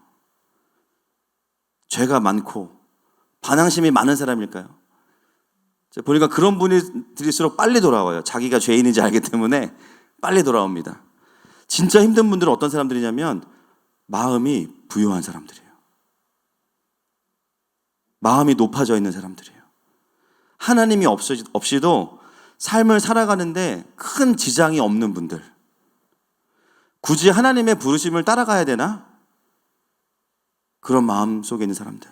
죄가 많고 반항심이 많은 사람일까요? 보니까 그런 분들일수록 빨리 돌아와요. 자기가 죄인인지 알기 때문에 빨리 돌아옵니다. 진짜 힘든 분들은 어떤 사람들이냐면 마음이 부유한 사람들이에요. 마음이 높아져 있는 사람들이에요. 하나님이 없이도 삶을 살아가는데 큰 지장이 없는 분들. 굳이 하나님의 부르심을 따라가야 되나? 그런 마음 속에 있는 사람들.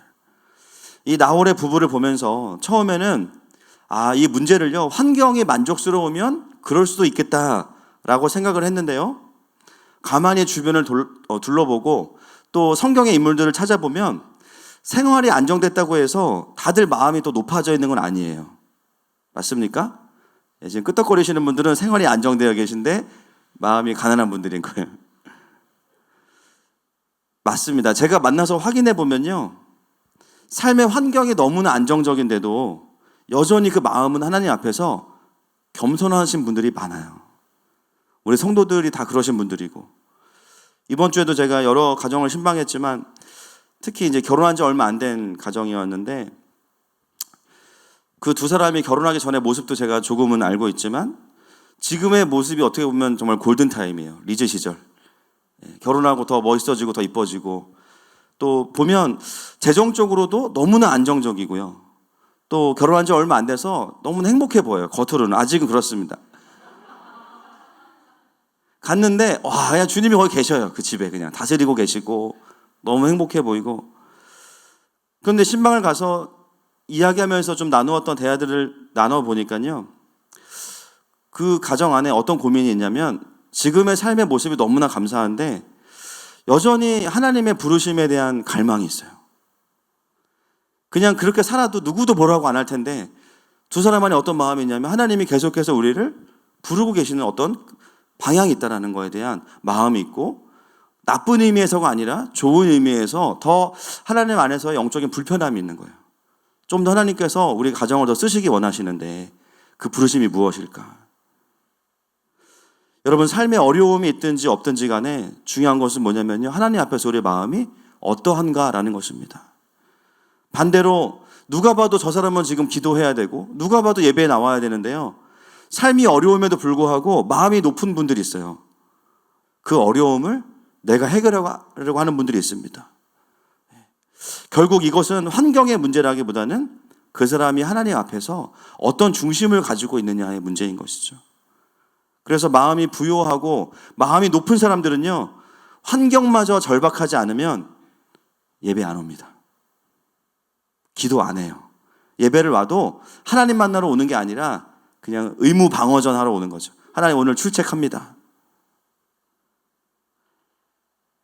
이 나홀의 부부를 보면서 처음에는 이 문제를요, 환경이 만족스러우면 그럴 수도 있겠다라고 생각을 했는데요. 가만히 주변을 둘러보고 또 성경의 인물들을 찾아보면 생활이 안정됐다고 해서 다들 마음이 또 높아져 있는 건 아니에요. 맞습니까? 지금 끄떡거리시는 분들은 생활이 안정되어 계신데 마음이 가난한 분들인 거예요. 맞습니다. 제가 만나서 확인해 보면요, 삶의 환경이 너무나 안정적인데도 여전히 그 마음은 하나님 앞에서 겸손하신 분들이 많아요. 우리 성도들이 다 그러신 분들이고, 이번 주에도 제가 여러 가정을 신방했지만 특히 이제 결혼한 지 얼마 안 된 가정이었는데, 그 두 사람이 결혼하기 전에 모습도 제가 조금은 알고 있지만 지금의 모습이 어떻게 보면 정말 골든타임이에요. 리즈 시절. 결혼하고 더 멋있어지고 더 이뻐지고, 또 보면 재정적으로도 너무나 안정적이고요. 또 결혼한 지 얼마 안 돼서 너무나 행복해 보여요. 겉으로는. 아직은 그렇습니다. 갔는데 와, 그냥 주님이 거기 계셔요. 그 집에 그냥 다스리고 계시고 너무 행복해 보이고. 그런데 신방을 가서 이야기하면서 좀 나누었던 대화들을 나눠보니까요, 그 가정 안에 어떤 고민이 있냐면 지금의 삶의 모습이 너무나 감사한데 여전히 하나님의 부르심에 대한 갈망이 있어요. 그냥 그렇게 살아도 누구도 뭐라고 안 할 텐데 두 사람 안에 어떤 마음이 있냐면 하나님이 계속해서 우리를 부르고 계시는 어떤 방향이 있다는 거에 대한 마음이 있고, 나쁜 의미에서가 아니라 좋은 의미에서 더 하나님 안에서 영적인 불편함이 있는 거예요. 좀 더 하나님께서 우리 가정을 더 쓰시기 원하시는데 그 부르심이 무엇일까? 여러분, 삶에 어려움이 있든지 없든지 간에 중요한 것은 뭐냐면요, 하나님 앞에서 우리의 마음이 어떠한가라는 것입니다. 반대로 누가 봐도 저 사람은 지금 기도해야 되고 누가 봐도 예배에 나와야 되는데요, 삶이 어려움에도 불구하고 마음이 높은 분들이 있어요. 그 어려움을 내가 해결하려고 하는 분들이 있습니다. 결국 이것은 환경의 문제라기보다는 그 사람이 하나님 앞에서 어떤 중심을 가지고 있느냐의 문제인 것이죠. 그래서 마음이 부요하고 마음이 높은 사람들은요, 환경마저 절박하지 않으면 예배 안 옵니다. 기도 안 해요. 예배를 와도 하나님 만나러 오는 게 아니라 그냥 의무 방어전 하러 오는 거죠. 하나님 오늘 출첵합니다.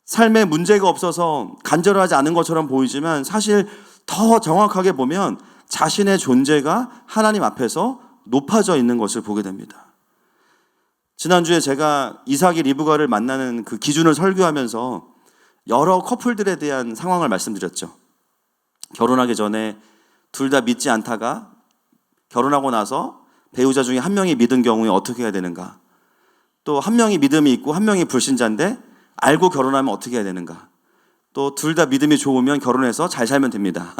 삶에 문제가 없어서 간절하지 않은 것처럼 보이지만 사실 더 정확하게 보면 자신의 존재가 하나님 앞에서 높아져 있는 것을 보게 됩니다. 지난주에 제가 이삭이 리브가를 만나는 그 기준을 설교하면서 여러 커플들에 대한 상황을 말씀드렸죠. 결혼하기 전에 둘 다 믿지 않다가 결혼하고 나서 배우자 중에 한 명이 믿은 경우에 어떻게 해야 되는가, 또 한 명이 믿음이 있고 한 명이 불신자인데 알고 결혼하면 어떻게 해야 되는가, 또 둘 다 믿음이 좋으면 결혼해서 잘 살면 됩니다.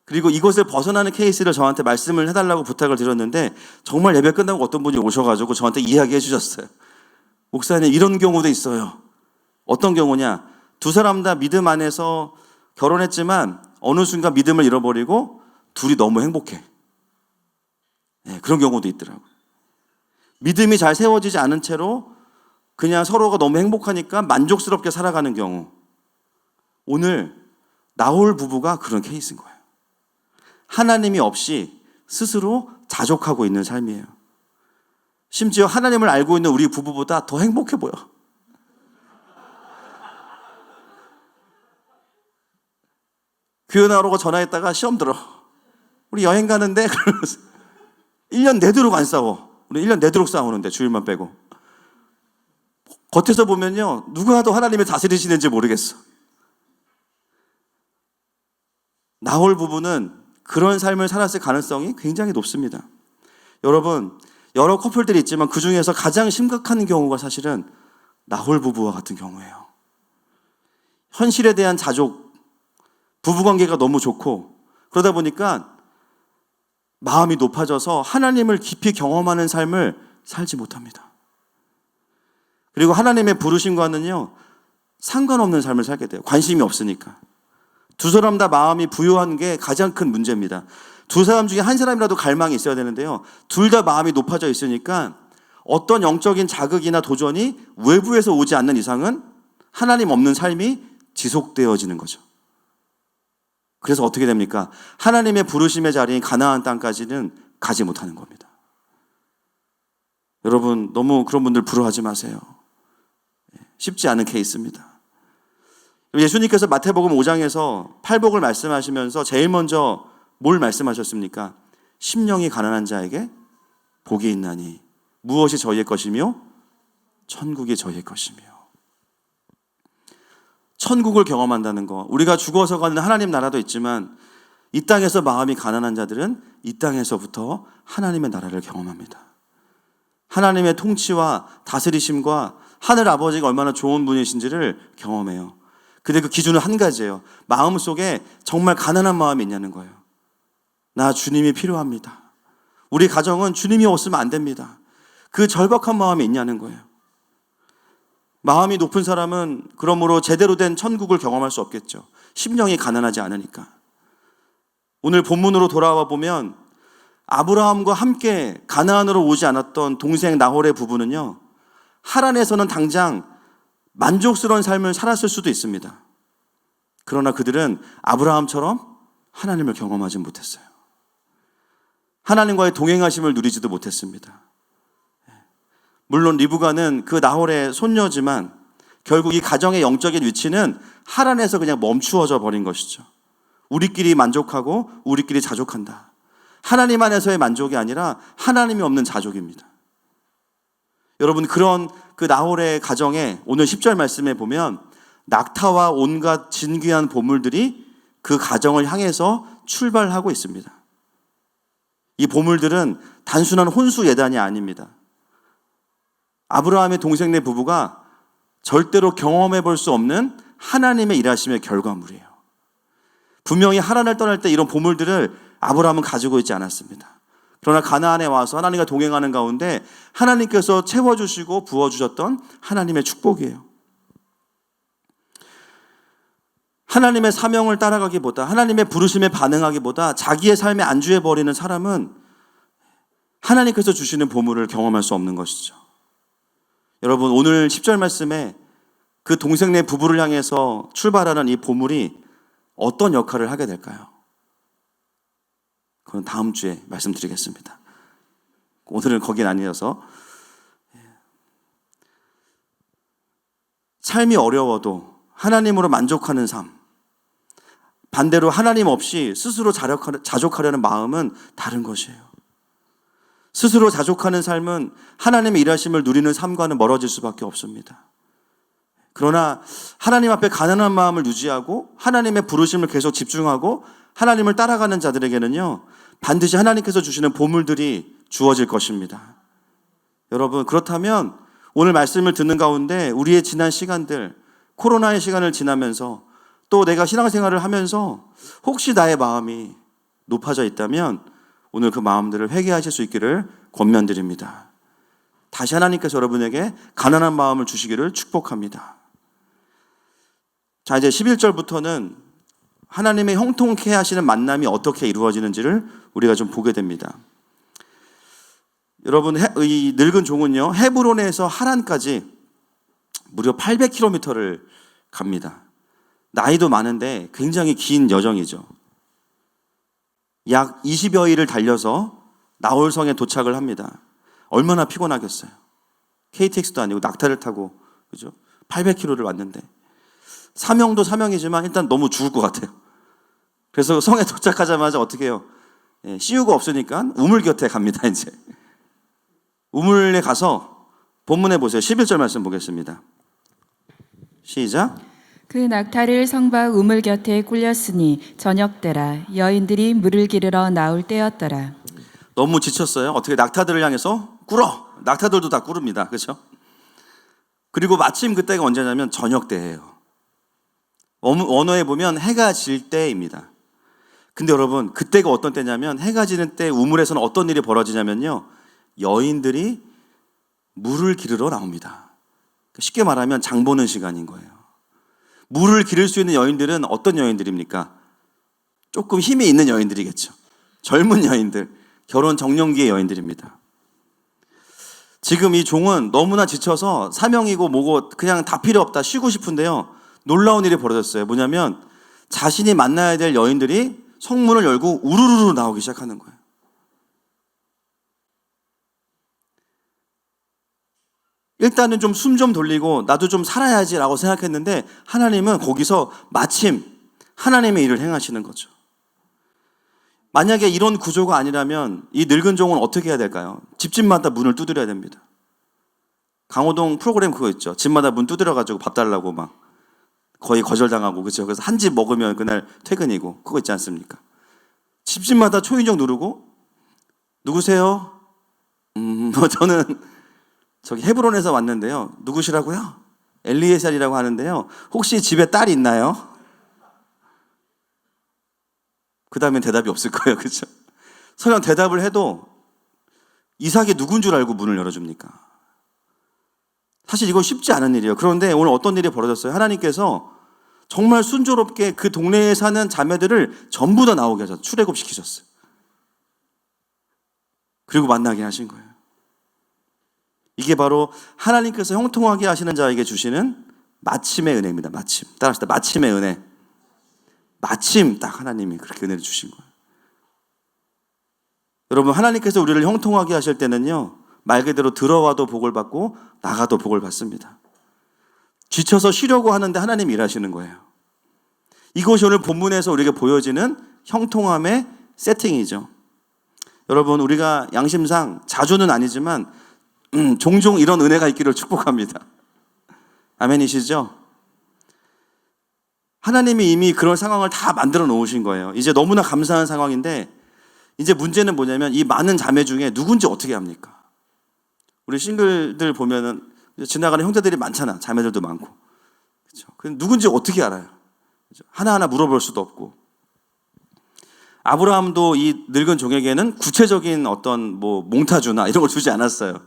그리고 이것을 벗어나는 케이스를 저한테 말씀을 해달라고 부탁을 드렸는데 정말 예배 끝나고 어떤 분이 오셔가지고 저한테 이야기해 주셨어요. 목사님, 이런 경우도 있어요. 어떤 경우냐, 두 사람 다 믿음 안에서 결혼했지만 어느 순간 믿음을 잃어버리고 둘이 너무 행복해. 그런 경우도 있더라고요. 믿음이 잘 세워지지 않은 채로 그냥 서로가 너무 행복하니까 만족스럽게 살아가는 경우. 오늘 나홀 부부가 그런 케이스인 거예요. 하나님이 없이 스스로 자족하고 있는 삶이에요. 심지어 하나님을 알고 있는 우리 부부보다 더 행복해 보여. 교회 나오라고 전화했다가 시험 들어. 우리 여행 가는데 그러면서 1년 내도록 안 싸워. 우리 1년 내도록 싸우는데 주일만 빼고. 겉에서 보면요, 누가 더 하나님을 다스리시는지 모르겠어. 나홀 부부는 그런 삶을 살았을 가능성이 굉장히 높습니다. 여러분, 여러 커플들이 있지만 그 중에서 가장 심각한 경우가 사실은 나홀 부부와 같은 경우예요. 현실에 대한 자족, 부부관계가 너무 좋고 그러다 보니까 마음이 높아져서 하나님을 깊이 경험하는 삶을 살지 못합니다. 그리고 하나님의 부르심과는요, 상관없는 삶을 살게 돼요. 관심이 없으니까. 두 사람 다 마음이 부요한 게 가장 큰 문제입니다. 두 사람 중에 한 사람이라도 갈망이 있어야 되는데요, 둘 다 마음이 높아져 있으니까 어떤 영적인 자극이나 도전이 외부에서 오지 않는 이상은 하나님 없는 삶이 지속되어지는 거죠. 그래서 어떻게 됩니까? 하나님의 부르심의 자리인 가나안 땅까지는 가지 못하는 겁니다. 여러분, 너무 그런 분들 부러워하지 마세요. 쉽지 않은 케이스입니다. 예수님께서 마태복음 5장에서 팔복을 말씀하시면서 제일 먼저 뭘 말씀하셨습니까? 심령이 가난한 자에게 복이 있나니 무엇이 저희의 것이며 천국이 저희의 것이며. 천국을 경험한다는 거, 우리가 죽어서 가는 하나님 나라도 있지만 이 땅에서 마음이 가난한 자들은 이 땅에서부터 하나님의 나라를 경험합니다. 하나님의 통치와 다스리심과 하늘 아버지가 얼마나 좋은 분이신지를 경험해요. 근데 그 기준은 한 가지예요. 마음속에 정말 가난한 마음이 있냐는 거예요. 나 주님이 필요합니다. 우리 가정은 주님이 없으면 안 됩니다. 그 절박한 마음이 있냐는 거예요. 마음이 높은 사람은 그러므로 제대로 된 천국을 경험할 수 없겠죠. 심령이 가난하지 않으니까. 오늘 본문으로 돌아와 보면 아브라함과 함께 가나안으로 오지 않았던 동생 나홀의 부부는요, 하란에서는 당장 만족스러운 삶을 살았을 수도 있습니다. 그러나 그들은 아브라함처럼 하나님을 경험하지 못했어요. 하나님과의 동행하심을 누리지도 못했습니다. 물론 리브가는 그 나홀의 손녀지만 결국 이 가정의 영적인 위치는 하란에서 그냥 멈추어져 버린 것이죠. 우리끼리 만족하고 우리끼리 자족한다. 하나님 안에서의 만족이 아니라 하나님이 없는 자족입니다. 여러분, 그런 그 나홀의 가정에 오늘 10절 말씀에 보면 낙타와 온갖 진귀한 보물들이 그 가정을 향해서 출발하고 있습니다. 이 보물들은 단순한 혼수 예단이 아닙니다. 아브라함의 동생네 부부가 절대로 경험해 볼 수 없는 하나님의 일하심의 결과물이에요. 분명히 하란을 떠날 때 이런 보물들을 아브라함은 가지고 있지 않았습니다. 그러나 가나안에 와서 하나님과 동행하는 가운데 하나님께서 채워주시고 부어주셨던 하나님의 축복이에요. 하나님의 사명을 따라가기보다, 하나님의 부르심에 반응하기보다 자기의 삶에 안주해버리는 사람은 하나님께서 주시는 보물을 경험할 수 없는 것이죠. 여러분, 오늘 10절 말씀에 그 동생네 부부를 향해서 출발하는 이 보물이 어떤 역할을 하게 될까요? 그건 다음 주에 말씀드리겠습니다. 오늘은 거긴 아니어서. 삶이 어려워도 하나님으로 만족하는 삶, 반대로 하나님 없이 스스로 자족하려는 마음은 다른 것이에요. 스스로 자족하는 삶은 하나님의 일하심을 누리는 삶과는 멀어질 수밖에 없습니다. 그러나 하나님 앞에 가난한 마음을 유지하고 하나님의 부르심을 계속 집중하고 하나님을 따라가는 자들에게는요, 반드시 하나님께서 주시는 보물들이 주어질 것입니다. 여러분, 그렇다면 오늘 말씀을 듣는 가운데 우리의 지난 시간들, 코로나의 시간을 지나면서 또 내가 신앙생활을 하면서 혹시 나의 마음이 높아져 있다면 오늘 그 마음들을 회개하실 수 있기를 권면드립니다. 다시 하나님께서 여러분에게 가난한 마음을 주시기를 축복합니다. 자, 이제 11절부터는 하나님의 형통케 하시는 만남이 어떻게 이루어지는지를 우리가 좀 보게 됩니다. 여러분, 이 늙은 종은요, 헤브론에서 하란까지 무려 800km를 갑니다. 나이도 많은데 굉장히 긴 여정이죠. 약 20여일을 달려서 나홀성에 도착을 합니다. 얼마나 피곤하겠어요. KTX도 아니고 낙타를 타고, 그죠? 800km를 왔는데 사명도 사명이지만 일단 너무 죽을 것 같아요. 그래서 성에 도착하자마자 어떻게 해요? CU가 없으니까 우물 곁에 갑니다. 이제 우물에 가서 본문에 보세요. 11절 말씀 보겠습니다. 시작. 그 낙타를 성박 우물 곁에 꿀렸으니 저녁 때라. 여인들이 물을 기르러 나올 때였더라. 너무 지쳤어요. 어떻게 낙타들을 향해서 꿇어. 낙타들도 다 꿇습니다. 그렇죠? 그리고 마침 그때가 언제냐면 저녁 때예요. 언어에 보면 해가 질 때입니다. 근데 여러분, 그때가 어떤 때냐면 해가 지는 때 우물에서는 어떤 일이 벌어지냐면요, 여인들이 물을 기르러 나옵니다. 쉽게 말하면 장 보는 시간인 거예요. 물을 기를 수 있는 여인들은 어떤 여인들입니까? 조금 힘이 있는 여인들이겠죠. 젊은 여인들, 결혼 정년기의 여인들입니다. 지금 이 종은 너무나 지쳐서 사명이고 뭐고 그냥 다 필요 없다, 쉬고 싶은데요, 놀라운 일이 벌어졌어요. 뭐냐면 자신이 만나야 될 여인들이 성문을 열고 우르르 나오기 시작하는 거예요. 일단은 좀 숨 좀 돌리고 나도 좀 살아야지라고 생각했는데 하나님은 거기서 마침 하나님의 일을 행하시는 거죠. 만약에 이런 구조가 아니라면 이 늙은 종은 어떻게 해야 될까요? 집집마다 문을 두드려야 됩니다. 강호동 프로그램 그거 있죠. 집마다 문 두드려가지고 밥 달라고 막 거의 거절당하고, 그렇죠. 그래서 한 집 먹으면 그날 퇴근이고, 그거 있지 않습니까? 집집마다 초인종 누르고, 누구세요? 저는 저기 헤브론에서 왔는데요. 누구시라고요? 엘리에셀이라고 하는데요. 혹시 집에 딸이 있나요? 그 다음엔 대답이 없을 거예요. 그렇죠? 설령 대답을 해도 이삭이 누군 줄 알고 문을 열어줍니까? 사실 이건 쉽지 않은 일이에요. 그런데 오늘 어떤 일이 벌어졌어요? 하나님께서 정말 순조롭게 그 동네에 사는 자매들을 전부 다 나오게 하셔서 출애굽시키셨어요. 그리고 만나게 하신 거예요. 이게 바로 하나님께서 형통하게 하시는 자에게 주시는 마침의 은혜입니다. 마침. 따라합시다. 마침의 은혜. 마침 딱 하나님이 그렇게 은혜를 주신 거예요. 여러분, 하나님께서 우리를 형통하게 하실 때는요, 말 그대로 들어와도 복을 받고 나가도 복을 받습니다. 지쳐서 쉬려고 하는데 하나님이 일하시는 거예요. 이것이 오늘 본문에서 우리에게 보여지는 형통함의 세팅이죠. 여러분, 우리가 양심상 자주는 아니지만 종종 이런 은혜가 있기를 축복합니다. 아멘이시죠? 하나님이 이미 그런 상황을 다 만들어 놓으신 거예요. 이제 너무나 감사한 상황인데, 이제 문제는 뭐냐면 이 많은 자매 중에 누군지 어떻게 합니까? 우리 싱글들 보면은 지나가는 형제들이 많잖아. 자매들도 많고. 그렇죠? 누군지 어떻게 알아요? 그렇죠? 하나하나 물어볼 수도 없고. 아브라함도 이 늙은 종에게는 구체적인 어떤 뭐 몽타주나 이런 걸 주지 않았어요.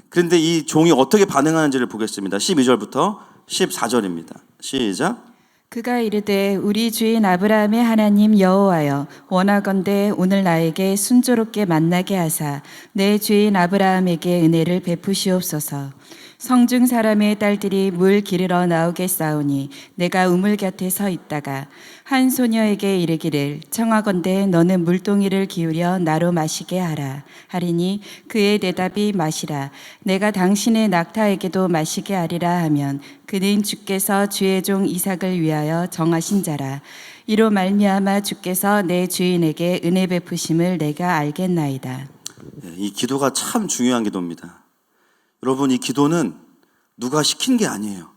그런데 이 종이 어떻게 반응하는지를 보겠습니다. 12절부터 14절입니다. 시작. 그가 이르되 우리 주인 아브라함의 하나님 여호와여, 원하건대 오늘 나에게 순조롭게 만나게 하사 내 주인 아브라함에게 은혜를 베푸시옵소서. 성중 사람의 딸들이 물 기르러 나오겠사오니 내가 우물 곁에 서 있다가 한 소녀에게 이르기를 청하건대 너는 물동이를 기울여 나로 마시게 하라 하리니 그의 대답이 마시라. 내가 당신의 낙타에게도 마시게 하리라 하면 그는 주께서 주의 종 이삭을 위하여 정하신 자라. 이로 말미암아 주께서 내 주인에게 은혜 베푸심을 내가 알겠나이다. 이 기도가 참 중요한 기도입니다. 여러분, 이 기도는 누가 시킨 게 아니에요.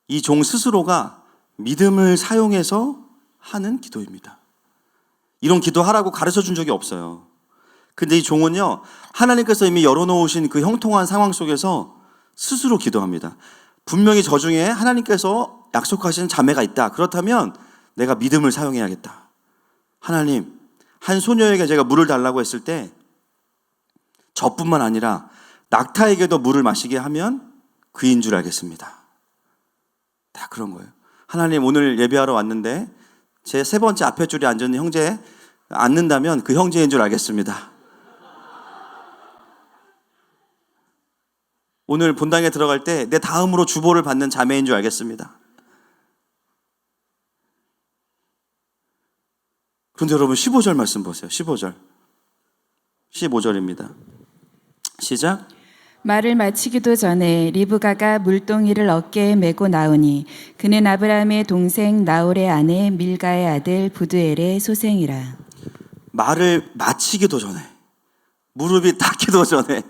이 종 스스로가 믿음을 사용해서 하는 기도입니다. 이런 기도하라고 가르쳐 준 적이 없어요. 근데 이 종은요, 하나님께서 이미 열어놓으신 그 형통한 상황 속에서 스스로 기도합니다. 분명히 저 중에 하나님께서 약속하신 자매가 있다. 그렇다면 내가 믿음을 사용해야겠다. 하나님, 한 소녀에게 제가 물을 달라고 했을 때 저뿐만 아니라 낙타에게도 물을 마시게 하면 그인 줄 알겠습니다. 다 그런 거예요. 하나님, 오늘 예배하러 왔는데 제 세 번째 앞에 줄에 앉은 형제 앉는다면 그 형제인 줄 알겠습니다. 오늘 본당에 들어갈 때 내 다음으로 주보를 받는 자매인 줄 알겠습니다. 그런데 여러분, 15절 말씀 보세요. 15절입니다. 시작. 말을 마치기도 전에 리브가가 물동이를 어깨에 메고 나오니 그는 아브라함의 동생 나홀의 아내 밀가의 아들 부두엘의 소생이라. 말을 마치기도 전에, 무릎이 닿기도 전에,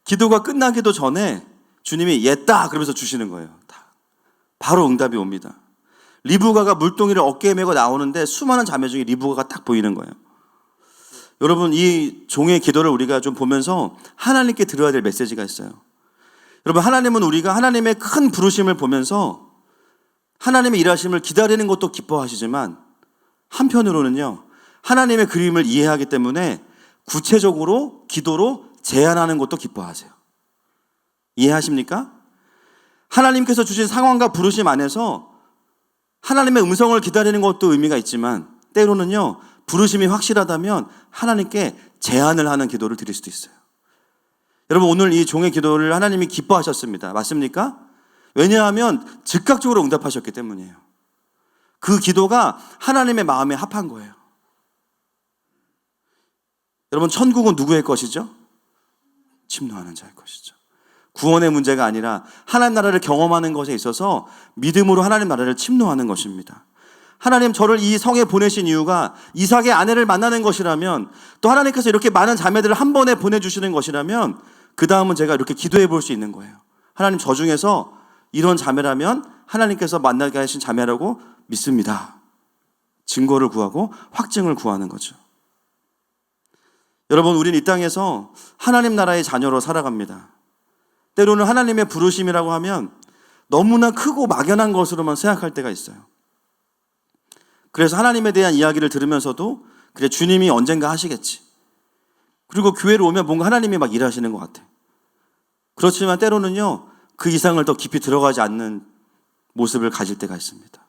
기도가 끝나기도 전에 주님이 옛다 그러면서 주시는 거예요. 바로 응답이 옵니다. 리브가가 물동이를 어깨에 메고 나오는데 수많은 자매 중에 리브가가 딱 보이는 거예요. 여러분, 이 종의 기도를 우리가 좀 보면서 하나님께 들어야 될 메시지가 있어요. 여러분, 하나님은 우리가 하나님의 큰 부르심을 보면서 하나님의 일하심을 기다리는 것도 기뻐하시지만 한편으로는요, 하나님의 그림을 이해하기 때문에 구체적으로 기도로 제안하는 것도 기뻐하세요. 이해하십니까? 하나님께서 주신 상황과 부르심 안에서 하나님의 음성을 기다리는 것도 의미가 있지만 때로는요, 부르심이 확실하다면 하나님께 제안을 하는 기도를 드릴 수도 있어요. 여러분, 오늘 이 종의 기도를 하나님이 기뻐하셨습니다. 맞습니까? 왜냐하면 즉각적으로 응답하셨기 때문이에요. 그 기도가 하나님의 마음에 합한 거예요. 여러분, 천국은 누구의 것이죠? 침노하는 자의 것이죠. 구원의 문제가 아니라 하나님 나라를 경험하는 것에 있어서 믿음으로 하나님 나라를 침노하는 것입니다. 하나님 저를 이 성에 보내신 이유가 이삭의 아내를 만나는 것이라면, 또 하나님께서 이렇게 많은 자매들을 한 번에 보내주시는 것이라면, 그 다음은 제가 이렇게 기도해 볼 수 있는 거예요. 하나님, 저 중에서 이런 자매라면 하나님께서 만나게 하신 자매라고 믿습니다. 증거를 구하고 확증을 구하는 거죠. 여러분, 우리는 이 땅에서 하나님 나라의 자녀로 살아갑니다. 때로는 하나님의 부르심이라고 하면 너무나 크고 막연한 것으로만 생각할 때가 있어요. 그래서 하나님에 대한 이야기를 들으면서도 그래, 주님이 언젠가 하시겠지. 그리고 교회를 오면 뭔가 하나님이 막 일하시는 것 같아. 그렇지만 때로는요, 그 이상을 더 깊이 들어가지 않는 모습을 가질 때가 있습니다.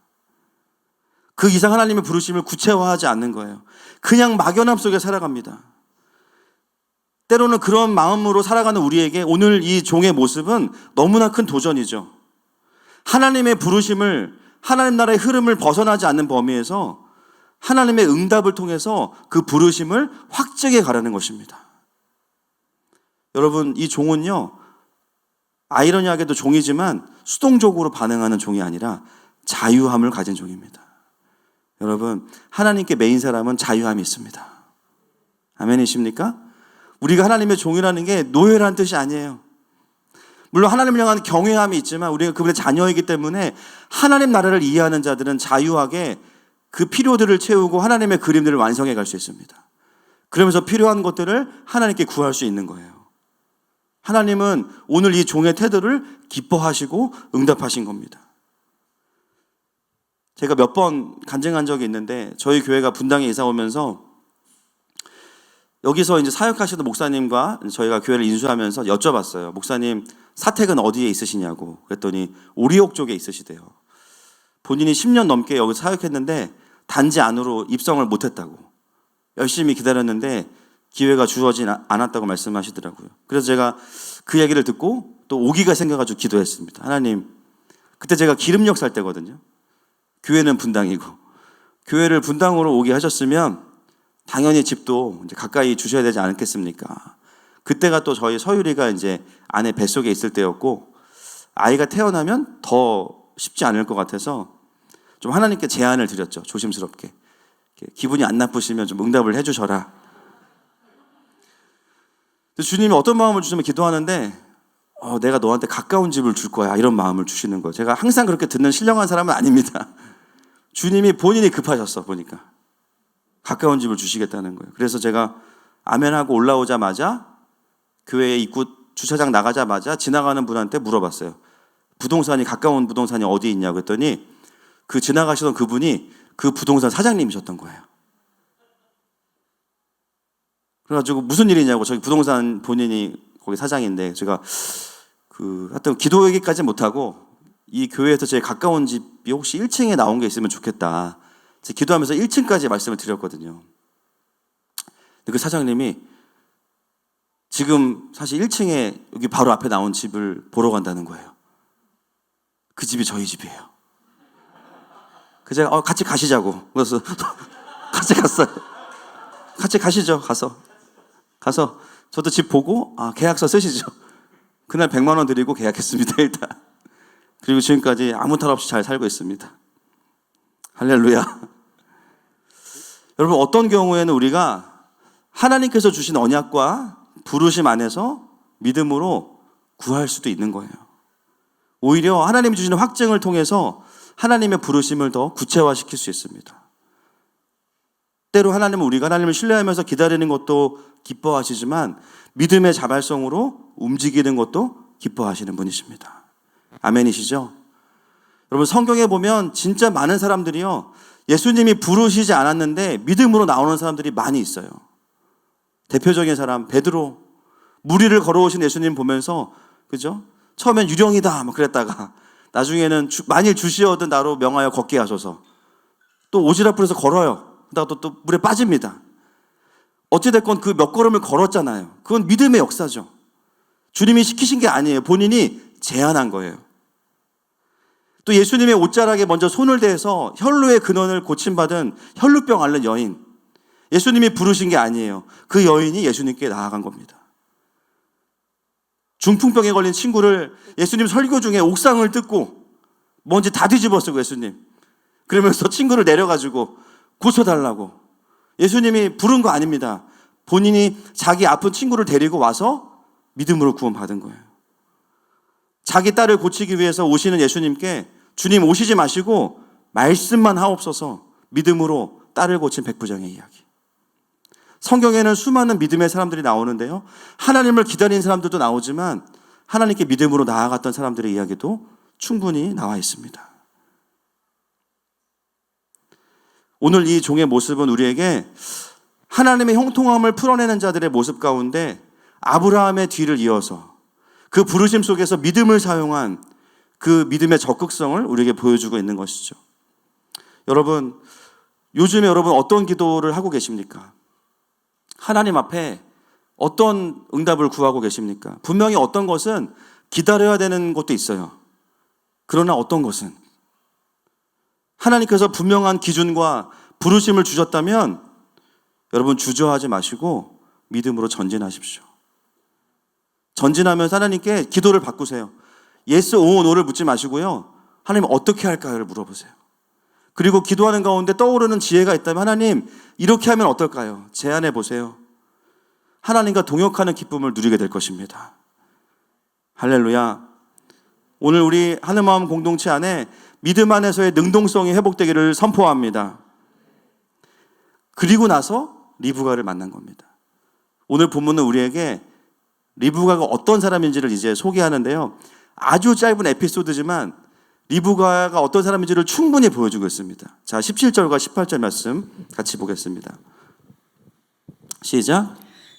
그 이상 하나님의 부르심을 구체화하지 않는 거예요. 그냥 막연함 속에 살아갑니다. 때로는 그런 마음으로 살아가는 우리에게 오늘 이 종의 모습은 너무나 큰 도전이죠. 하나님의 부르심을, 하나님 나라의 흐름을 벗어나지 않는 범위에서 하나님의 응답을 통해서 그 부르심을 확증해 가라는 것입니다. 여러분, 이 종은요, 아이러니하게도 종이지만 수동적으로 반응하는 종이 아니라 자유함을 가진 종입니다. 여러분, 하나님께 매인 사람은 자유함이 있습니다. 아멘이십니까? 우리가 하나님의 종이라는 게 노예라는 뜻이 아니에요. 물론 하나님을 향한 경외함이 있지만 우리가 그분의 자녀이기 때문에 하나님 나라를 이해하는 자들은 자유하게 그 필요들을 채우고 하나님의 그림들을 완성해 갈 수 있습니다. 그러면서 필요한 것들을 하나님께 구할 수 있는 거예요. 하나님은 오늘 이 종의 태도를 기뻐하시고 응답하신 겁니다. 제가 몇 번 간증한 적이 있는데, 저희 교회가 분당에 이사 오면서 여기서 이제 사역하시던 목사님과 저희가 교회를 인수하면서 여쭤봤어요. 목사님, 사택은 어디에 있으시냐고. 그랬더니 오리옥 쪽에 있으시대요. 본인이 10년 넘게 여기 사역했는데 단지 안으로 입성을 못했다고. 열심히 기다렸는데 기회가 주어지지 않았다고 말씀하시더라고요. 그래서 제가 그 얘기를 듣고 또 오기가 생겨가지고 기도했습니다. 하나님, 그때 제가 기름역 살 때거든요. 교회는 분당이고, 교회를 분당으로 오게 하셨으면 당연히 집도 이제 가까이 주셔야 되지 않겠습니까? 그때가 또 저희 서유리가 이제 아내 뱃속에 있을 때였고, 아이가 태어나면 더 쉽지 않을 것 같아서 좀 하나님께 제안을 드렸죠. 조심스럽게. 기분이 안 나쁘시면 좀 응답을 해주셔라. 주님이 어떤 마음을 주시면 기도하는데, 내가 너한테 가까운 집을 줄 거야, 이런 마음을 주시는 거예요. 제가 항상 그렇게 듣는 신령한 사람은 아닙니다. 주님이 본인이 급하셨어, 보니까. 가까운 집을 주시겠다는 거예요. 그래서 제가 아멘하고 올라오자마자 교회 입구 주차장 나가자마자 지나가는 분한테 물어봤어요. 부동산이, 가까운 부동산이 어디 있냐고 했더니 그 지나가시던 그분이 그 부동산 사장님이셨던 거예요. 그래가지고 무슨 일이냐고, 저기 부동산 본인이 거기 사장인데, 제가 하여튼 기도 얘기까지 못하고 이 교회에서 제일 가까운 집이 혹시 1층에 나온 게 있으면 좋겠다. 제가 기도하면서 1층까지 말씀을 드렸거든요. 근데 그 사장님이 지금 사실 1층에 여기 바로 앞에 나온 집을 보러 간다는 거예요. 그 집이 저희 집이에요. 그래서 제가 같이 가시자고. 그래서 같이 갔어요. 같이 가시죠. 가서 저도 집 보고 계약서 쓰시죠. 그날 100만 원 드리고 계약했습니다. 일단. 그리고 지금까지 아무 탈 없이 잘 살고 있습니다. 할렐루야. 여러분, 어떤 경우에는 우리가 하나님께서 주신 언약과 부르심 안에서 믿음으로 구할 수도 있는 거예요. 오히려 하나님이 주시는 확증을 통해서 하나님의 부르심을 더 구체화시킬 수 있습니다. 때로 하나님은 우리가 하나님을 신뢰하면서 기다리는 것도 기뻐하시지만 믿음의 자발성으로 움직이는 것도 기뻐하시는 분이십니다. 아멘이시죠? 여러분, 성경에 보면 진짜 많은 사람들이요, 예수님이 부르시지 않았는데 믿음으로 나오는 사람들이 많이 있어요. 대표적인 사람 베드로, 물 위를 걸어오신 예수님 보면서, 그죠? 처음엔 유령이다 막 그랬다가 나중에는 만일 주시어든 나로 명하여 걷게 하소서. 또 오지랖으로서 걸어요. 그러다가 또 물에 빠집니다. 어찌됐건 그 몇 걸음을 걸었잖아요. 그건 믿음의 역사죠. 주님이 시키신 게 아니에요. 본인이 제안한 거예요. 또 예수님의 옷자락에 먼저 손을 대서 혈루의 근원을 고침받은 혈루병 앓는 여인, 예수님이 부르신 게 아니에요. 그 여인이 예수님께 나아간 겁니다. 중풍병에 걸린 친구를 예수님 설교 중에 옥상을 뜯고 먼지 다 뒤집어 쓰고 예수님 그러면서 친구를 내려가지고 고쳐달라고. 예수님이 부른 거 아닙니다. 본인이 자기 아픈 친구를 데리고 와서 믿음으로 구원받은 거예요. 자기 딸을 고치기 위해서 오시는 예수님께 주님 오시지 마시고 말씀만 하옵소서, 믿음으로 딸을 고친 백부장의 이야기. 성경에는 수많은 믿음의 사람들이 나오는데요, 하나님을 기다린 사람들도 나오지만 하나님께 믿음으로 나아갔던 사람들의 이야기도 충분히 나와 있습니다. 오늘 이 종의 모습은 우리에게 하나님의 형통함을 풀어내는 자들의 모습 가운데 아브라함의 뒤를 이어서 그 부르심 속에서 믿음을 사용한 그 믿음의 적극성을 우리에게 보여주고 있는 것이죠. 여러분, 요즘에 여러분 어떤 기도를 하고 계십니까? 하나님 앞에 어떤 응답을 구하고 계십니까? 분명히 어떤 것은 기다려야 되는 것도 있어요. 그러나 어떤 것은 하나님께서 분명한 기준과 부르심을 주셨다면 여러분 주저하지 마시고 믿음으로 전진하십시오. 전진하면서 하나님께 기도를 바꾸세요. yes, or no를 묻지 마시고요, 하나님 어떻게 할까요를 물어보세요. 그리고 기도하는 가운데 떠오르는 지혜가 있다면 하나님 이렇게 하면 어떨까요? 제안해 보세요. 하나님과 동역하는 기쁨을 누리게 될 것입니다. 할렐루야. 오늘 우리 하늘마음 공동체 안에 믿음 안에서의 능동성이 회복되기를 선포합니다. 그리고 나서 리브가를 만난 겁니다. 오늘 본문은 우리에게 리브가가 어떤 사람인지를 이제 소개하는데요, 아주 짧은 에피소드지만 리브가가 어떤 사람인지를 충분히 보여주고 있습니다. 자, 17절과 18절 말씀 같이 보겠습니다. 시작.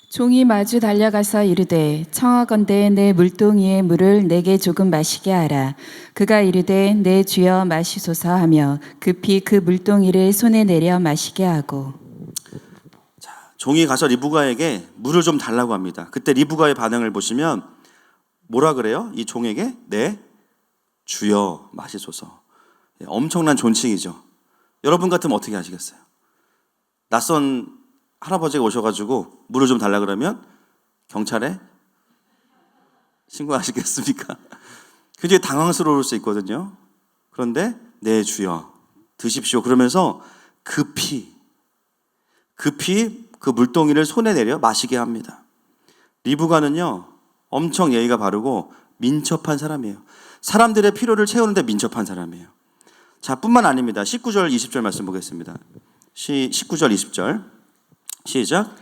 종이 마주 달려가서 이르되 청하건대 내 물동이의 물을 내게 조금 마시게 하라. 그가 이르되 내 주여 마시소서 하며 급히 그 물동이를 손에 내려 마시게 하고. 종이 가서 리브가에게 물을 좀 달라고 합니다. 그때 리브가의 반응을 보시면 뭐라 그래요? 이 종에게 네 주여 마시소서. 엄청난 존칭이죠. 여러분 같으면 어떻게 하시겠어요? 낯선 할아버지가 오셔가지고 물을 좀 달라 그러면 경찰에 신고하시겠습니까? 굉장히 당황스러울 수 있거든요. 그런데 네 주여 드십시오 그러면서 급히 그 물동이를 손에 내려 마시게 합니다. 리브가는요 엄청 예의가 바르고 민첩한 사람이에요. 사람들의 필요를 채우는데 민첩한 사람이에요. 자, 뿐만 아닙니다. 19절 20절 말씀 보겠습니다. 19절 20절 시작.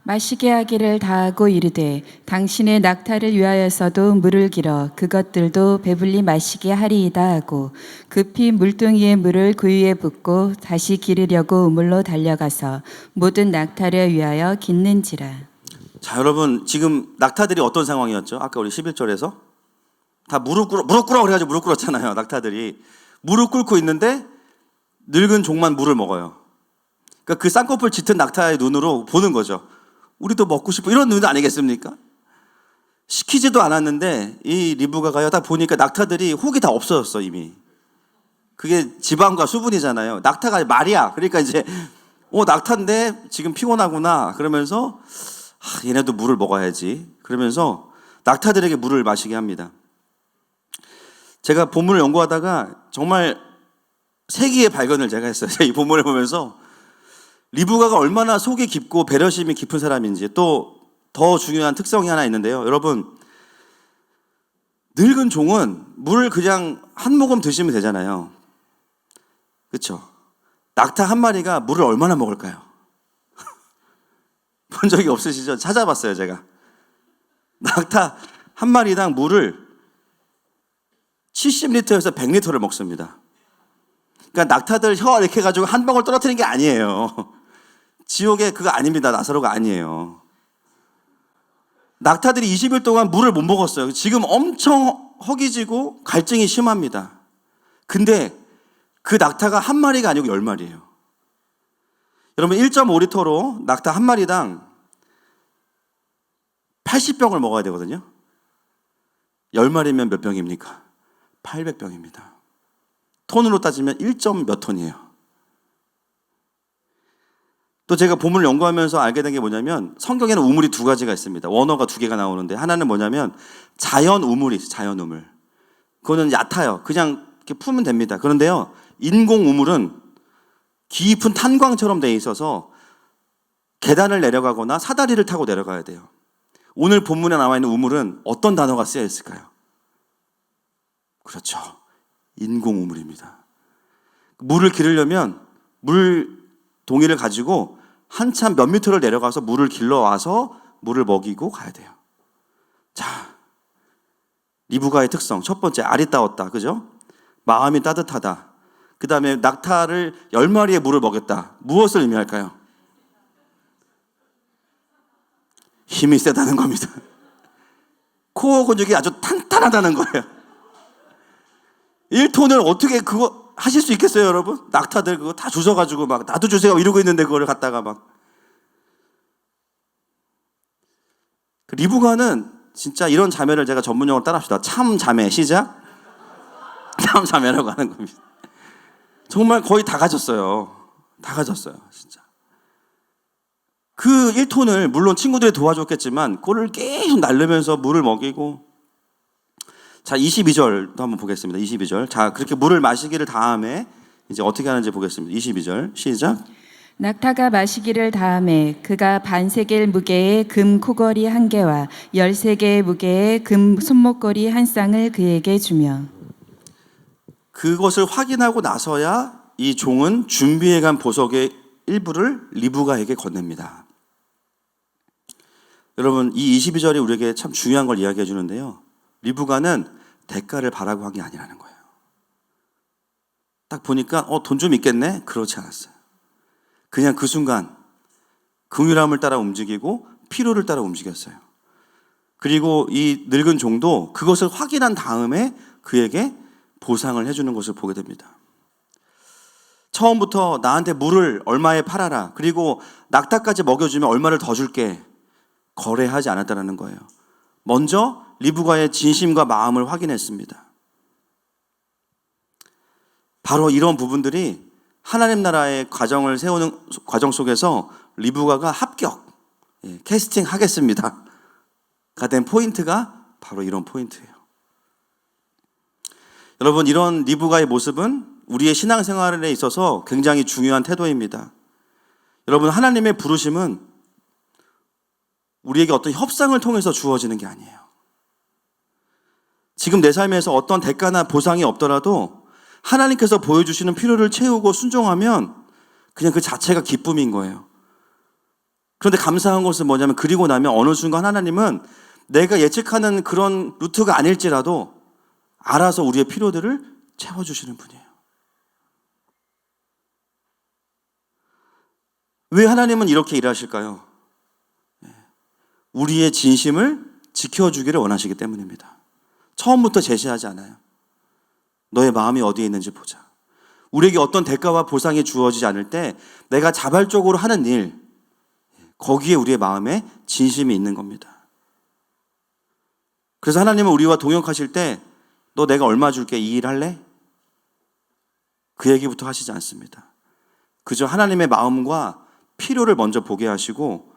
마시게 하기를 다하고 이르되 당신의 낙타를 위하여서도 물을 길어 그것들도 배불리 마시게 하리이다 하고 급히 물동이의 물을 그 위에 붓고 다시 기르려고 우물로 달려가서 모든 낙타를 위하여 깃는지라. 자, 여러분 지금 낙타들이 어떤 상황이었죠? 아까 우리 11절에서 다 무릎 꿇어 그래가지고 무릎 꿇었잖아요. 낙타들이 무릎 꿇고 있는데 늙은 종만 물을 먹어요. 그러니까 그 쌍꺼풀 짙은 낙타의 눈으로 보는 거죠. 우리도 먹고 싶어, 이런 눈 아니겠습니까? 시키지도 않았는데 이 리브가가요 딱 보니까 낙타들이 혹이 다 없어졌어. 이미 그게 지방과 수분이잖아요. 낙타가 말이야. 그러니까 이제 낙타인데 지금 피곤하구나 그러면서 얘네도 물을 먹어야지 그러면서 낙타들에게 물을 마시게 합니다. 제가 본문을 연구하다가 정말 세기의 발견을 제가 했어요. 이 본문을 보면서 리브가가 얼마나 속이 깊고 배려심이 깊은 사람인지, 또 더 중요한 특성이 하나 있는데요. 여러분, 늙은 종은 물을 그냥 한 모금 드시면 되잖아요. 그렇죠? 낙타 한 마리가 물을 얼마나 먹을까요? 본 적이 없으시죠? 찾아봤어요, 제가. 낙타 한 마리당 물을 70리터에서 100리터를 먹습니다. 그러니까 낙타들 혀 이렇게 해가지고 한 방울 떨어뜨리는 게 아니에요. 지옥에 그거 아닙니다. 나사로가 아니에요. 낙타들이 20일 동안 물을 못 먹었어요. 지금 엄청 허기지고 갈증이 심합니다. 근데 그 낙타가 한 마리가 아니고 10마리예요. 여러분 1.5리터로 낙타 한 마리당 80병을 먹어야 되거든요. 10마리면 몇 병입니까? 800병입니다. 톤으로 따지면 1몇 톤이에요. 또 제가 본문을 연구하면서 알게 된 게 뭐냐면 성경에는 우물이 두 가지가 있습니다. 원어가 두 개가 나오는데 하나는 뭐냐면 자연 우물이 있어요. 자연 우물. 그거는 얕아요. 그냥 이렇게 풀면 됩니다. 그런데요, 인공 우물은 깊은 탄광처럼 돼 있어서 계단을 내려가거나 사다리를 타고 내려가야 돼요. 오늘 본문에 나와 있는 우물은 어떤 단어가 쓰여 있을까요? 그렇죠. 인공 우물입니다. 물을 기르려면 물 동이를 가지고 한참 몇 미터를 내려가서 물을 길러와서 물을 먹이고 가야 돼요. 자, 리브가의 특성 첫 번째, 아리따웠다. 그죠? 마음이 따뜻하다. 그 다음에 낙타를 10마리의 물을 먹였다. 무엇을 의미할까요? 힘이 세다는 겁니다. 코어 근육이 아주 탄탄하다는 거예요. 1톤을 어떻게 그거 하실 수 있겠어요, 여러분? 낙타들 그거 다 주워가지고 막 나도 주세요 이러고 있는데 그거를 갖다가 막. 그 리브가는 진짜 이런 자매를 제가 전문용어로 따라합시다. 참 자매. 시작. 참 자매라고 하는 겁니다. 정말 거의 다 가졌어요. 다 가졌어요, 진짜. 그 1톤을 물론 친구들이 도와줬겠지만 그거를 계속 날르면서 물을 먹이고. 자, 22절도 한번 보겠습니다. 22절. 자, 그렇게 물을 마시기를 다음에 이제 어떻게 하는지 보겠습니다. 22절 시작. 낙타가 마시기를 다음에 그가 반세겔 무게의 금 코걸이 1개와 13개의 무게의 금 손목걸이 1쌍을 그에게 주며. 그것을 확인하고 나서야 이 종은 준비해간 보석의 일부를 리브가에게 건넵니다. 여러분, 이 22절이 우리에게 참 중요한 걸 이야기해 주는데요. 리브가는 대가를 바라고 한 게 아니라는 거예요. 딱 보니까 돈 좀 있겠네? 그렇지 않았어요. 그냥 그 순간 긍휼함을 따라 움직이고 필요를 따라 움직였어요. 그리고 이 늙은 종도 그것을 확인한 다음에 그에게 보상을 해주는 것을 보게 됩니다. 처음부터 나한테 물을 얼마에 팔아라, 그리고 낙타까지 먹여주면 얼마를 더 줄게, 거래하지 않았다는 거예요. 먼저 리브가의 진심과 마음을 확인했습니다. 바로 이런 부분들이 하나님 나라의 과정을 세우는 과정 속에서 리브가가 합격, 캐스팅 하겠습니다 가 된 포인트가 바로 이런 포인트예요. 여러분, 이런 리브가의 모습은 우리의 신앙생활에 있어서 굉장히 중요한 태도입니다. 여러분, 하나님의 부르심은 우리에게 어떤 협상을 통해서 주어지는 게 아니에요. 지금 내 삶에서 어떤 대가나 보상이 없더라도 하나님께서 보여주시는 필요를 채우고 순종하면 그냥 그 자체가 기쁨인 거예요. 그런데 감사한 것은 뭐냐면, 그리고 나면 어느 순간 하나님은 내가 예측하는 그런 루트가 아닐지라도 알아서 우리의 필요들을 채워주시는 분이에요. 왜 하나님은 이렇게 일하실까요? 우리의 진심을 지켜주기를 원하시기 때문입니다. 처음부터 제시하지 않아요. 너의 마음이 어디에 있는지 보자. 우리에게 어떤 대가와 보상이 주어지지 않을 때 내가 자발적으로 하는 일, 거기에 우리의 마음에 진심이 있는 겁니다. 그래서 하나님은 우리와 동역하실 때 너 내가 얼마 줄게, 이 일 할래? 그 얘기부터 하시지 않습니다. 그저 하나님의 마음과 필요를 먼저 보게 하시고,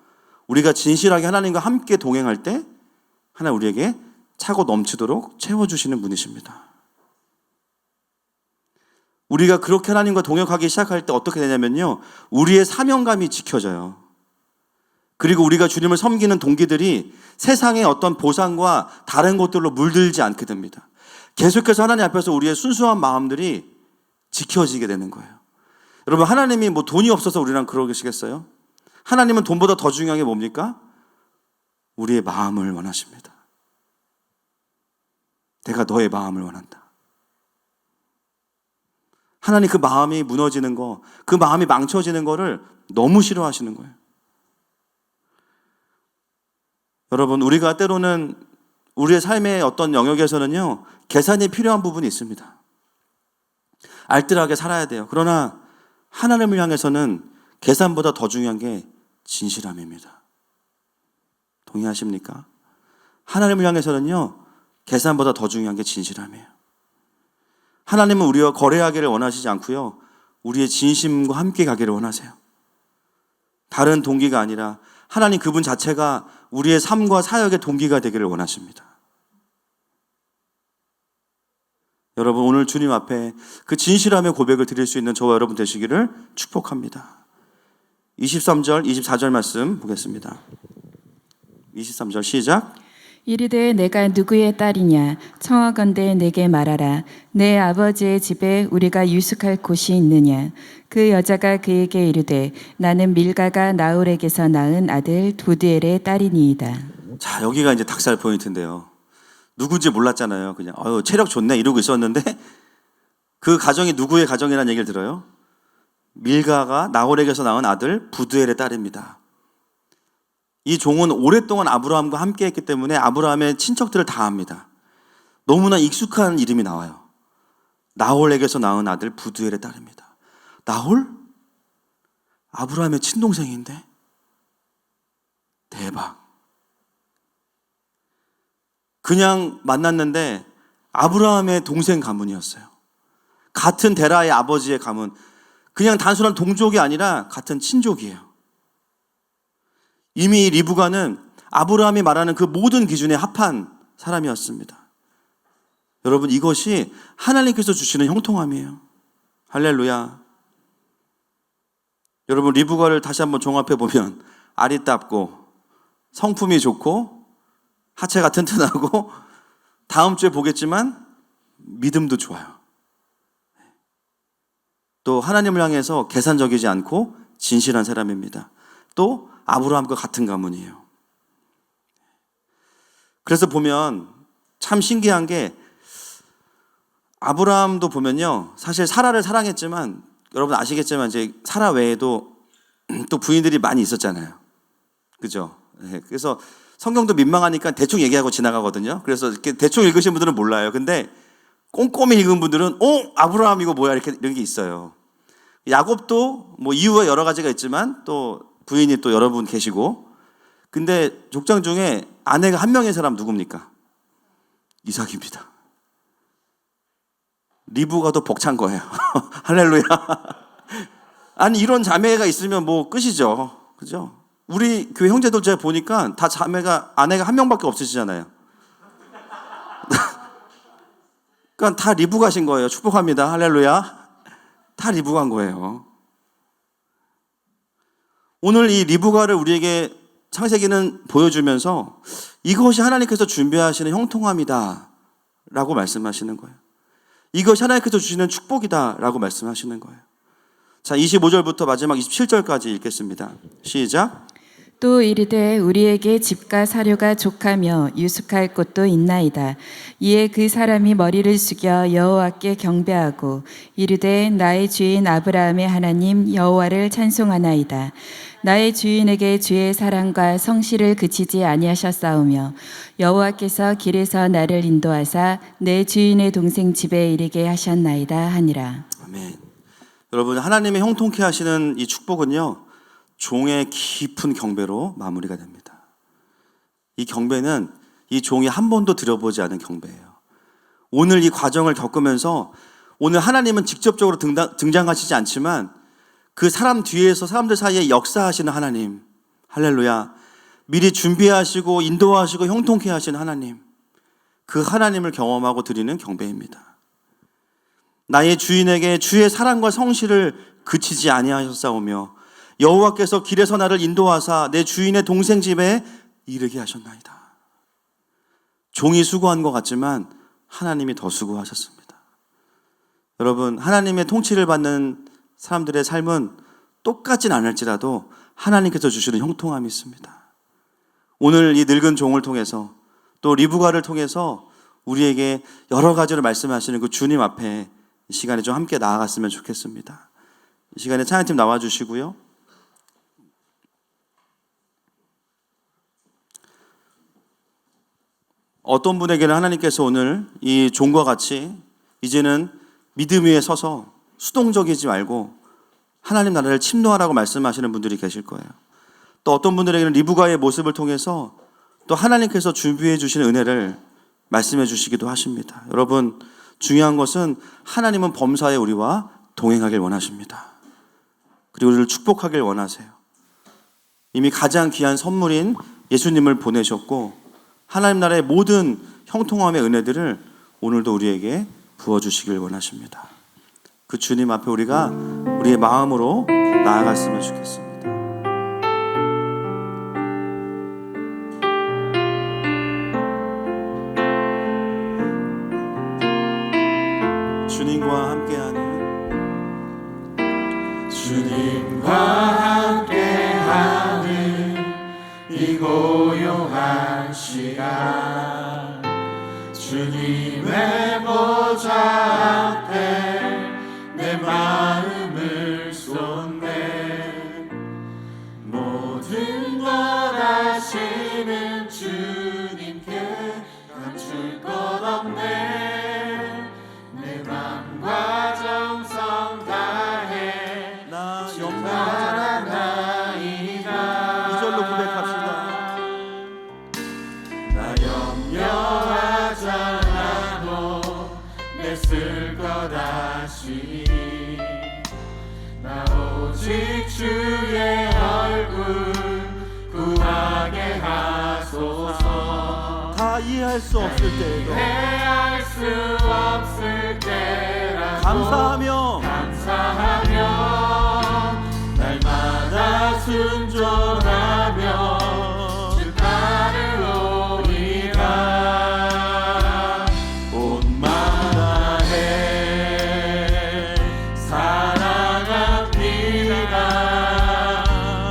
우리가 진실하게 하나님과 함께 동행할 때 하나님 우리에게 차고 넘치도록 채워주시는 분이십니다. 우리가 그렇게 하나님과 동역하기 시작할 때 어떻게 되냐면요, 우리의 사명감이 지켜져요. 그리고 우리가 주님을 섬기는 동기들이 세상의 어떤 보상과 다른 것들로 물들지 않게 됩니다. 계속해서 하나님 앞에서 우리의 순수한 마음들이 지켜지게 되는 거예요. 여러분, 하나님이 뭐 돈이 없어서 우리랑 그러시겠어요? 하나님은 돈보다 더 중요한 게 뭡니까? 우리의 마음을 원하십니다. 내가 너의 마음을 원한다. 하나님 그 마음이 무너지는 거, 그 마음이 망쳐지는 거를 너무 싫어하시는 거예요. 여러분, 우리가 때로는 우리의 삶의 어떤 영역에서는요, 계산이 필요한 부분이 있습니다. 알뜰하게 살아야 돼요. 그러나 하나님을 향해서는 계산보다 더 중요한 게 진실함입니다. 동의하십니까? 하나님을 향해서는요, 계산보다 더 중요한 게 진실함이에요. 하나님은 우리와 거래하기를 원하시지 않고요, 우리의 진심과 함께 가기를 원하세요. 다른 동기가 아니라 하나님 그분 자체가 우리의 삶과 사역의 동기가 되기를 원하십니다. 여러분 오늘 주님 앞에 그 진실함의 고백을 드릴 수 있는 저와 여러분 되시기를 축복합니다. 23절, 24절 말씀 보겠습니다. 23절 시작. 이르되 내가 누구의 딸이냐 청하건대 내게 말하라. 내 아버지의 집에 우리가 유숙할 곳이 있느냐. 그 여자가 그에게 이르되 나는 밀가가 나홀에게서 낳은 아들 두드엘의 딸이니이다. 자, 여기가 이제 닭살 포인트인데요. 누군지 몰랐잖아요. 그냥 체력 좋네 이러고 있었는데 그 가정이 누구의 가정이라는 얘기를 들어요. 밀가가 나홀에게서 낳은 아들 부드엘의 딸입니다. 이 종은 오랫동안 아브라함과 함께 했기 때문에 아브라함의 친척들을 다 압니다. 너무나 익숙한 이름이 나와요. 나홀에게서 낳은 아들 부드엘의 딸입니다. 나홀? 아브라함의 친동생인데? 대박. 그냥 만났는데 아브라함의 동생 가문이었어요. 같은 데라의 아버지의 가문. 그냥 단순한 동족이 아니라 같은 친족이에요. 이미 리브가는 아브라함이 말하는 그 모든 기준에 합한 사람이었습니다. 여러분 이것이 하나님께서 주시는 형통함이에요. 할렐루야. 여러분 리브가를 다시 한번 종합해 보면 아리따고 성품이 좋고 하체가 튼튼하고 다음 주에 보겠지만 믿음도 좋아요. 또 하나님을 향해서 계산적이지 않고 진실한 사람입니다. 또 아브라함과 같은 가문이에요. 그래서 보면 참 신기한 게 아브라함도 보면요. 사실 사라를 사랑했지만 여러분 아시겠지만 이제 사라 외에도 또 부인들이 많이 있었잖아요. 그죠? 그래서 성경도 민망하니까 대충 얘기하고 지나가거든요. 그래서 이렇게 대충 읽으신 분들은 몰라요. 근데 꼼꼼히 읽은 분들은 아브라함 이거 뭐야 이런 게 있어요. 야곱도 뭐 이유가 여러 가지가 있지만 또 부인이 또 여러 분 계시고 근데 족장 중에 아내가 한 명의 사람 누굽니까? 이삭입니다. 리브가 더 벅찬 거예요. 할렐루야. 아니 이런 자매가 있으면 뭐 끝이죠. 그죠? 우리 교회 형제들 제가 보니까 다 아내가 한 명밖에 없으시잖아요. 그러니까 다 리브 가신 거예요. 축복합니다. 할렐루야. 다 리브 간 거예요. 오늘 이 리브가를 우리에게 창세기는 보여주면서 이것이 하나님께서 준비하시는 형통함이다 라고 말씀하시는 거예요. 이것이 하나님께서 주시는 축복이다 라고 말씀하시는 거예요. 자, 25절부터 마지막 27절까지 읽겠습니다. 시작. 또 이르되 우리에게 집과 사료가 족하며 유숙할 곳도 있나이다. 이에 그 사람이 머리를 숙여 여호와께 경배하고 이르되 나의 주인 아브라함의 하나님 여호와를 찬송하나이다. 나의 주인에게 주의 사랑과 성실을 그치지 아니하셨사오며 여호와께서 길에서 나를 인도하사 내 주인의 동생 집에 이르게 하셨나이다 하니라. 아멘. 여러분 하나님의 형통케 하시는 이 축복은요. 종의 깊은 경배로 마무리가 됩니다. 이 경배는 이 종이 한 번도 들어보지 않은 경배예요. 오늘 이 과정을 겪으면서 오늘 하나님은 직접적으로 등장하시지 않지만 그 사람 뒤에서 사람들 사이에 역사하시는 하나님, 할렐루야, 미리 준비하시고 인도하시고 형통케 하시는 하나님, 그 하나님을 경험하고 드리는 경배입니다. 나의 주인에게 주의 사랑과 성실을 그치지 아니하셨사오며 여호와께서 길에서 나를 인도하사 내 주인의 동생 집에 이르게 하셨나이다. 종이 수고한 것 같지만 하나님이 더 수고하셨습니다. 여러분 하나님의 통치를 받는 사람들의 삶은 똑같진 않을지라도 하나님께서 주시는 형통함이 있습니다. 오늘 이 늙은 종을 통해서 또 리브가를 통해서 우리에게 여러 가지를 말씀하시는 그 주님 앞에 이 시간에 좀 함께 나아갔으면 좋겠습니다. 이 시간에 찬양팀 나와주시고요. 어떤 분에게는 하나님께서 오늘 이 종과 같이 이제는 믿음 위에 서서 수동적이지 말고 하나님 나라를 침노하라고 말씀하시는 분들이 계실 거예요. 또 어떤 분들에게는 리브가의 모습을 통해서 또 하나님께서 준비해 주신 은혜를 말씀해 주시기도 하십니다. 여러분 중요한 것은 하나님은 범사에 우리와 동행하길 원하십니다. 그리고 우리를 축복하길 원하세요. 이미 가장 귀한 선물인 예수님을 보내셨고 하나님 나라의 모든 형통함의 은혜들을 오늘도 우리에게 부어주시길 원하십니다. 그 주님 앞에 우리가 우리의 마음으로 나아갔으면 좋겠습니다. 주님과 함께하는 이 고요한 시간 주님의 보좌 앞에 내 마음을 쏟네. 모든 것 아시는 주님께 감출 것 없네. 내 맘과 정성 다해 나 염려하지 않아. 이절로 고백합시다. 나 염려하지 않아도 냈을 것 아시니 나 오직 주의 얼굴 구하게 하소서. 다 이해할 수 없을 때에도 이해할 수 없을 때라도 감사하며 날마다 순종하며 주 따르오리라. 온 마음 다해 사랑합니다.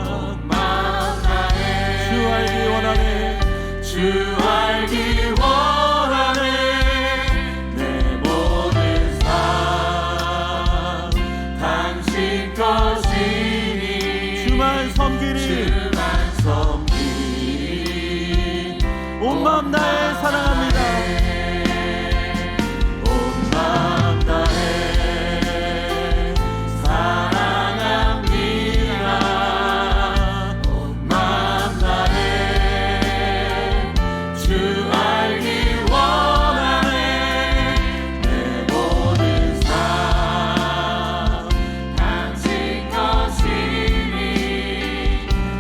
온 마음 다해 주 알기 원하네. 주 알기 원하네. 내 모든 삶 당신 것이니 주만 섬기리. 주만 섬기리. 온 마음 다해 사랑합니다. 온 마음 다해 사랑합니다. 온 마음 다해 주 알기 원하네. 내 모든 삶 당신 것이니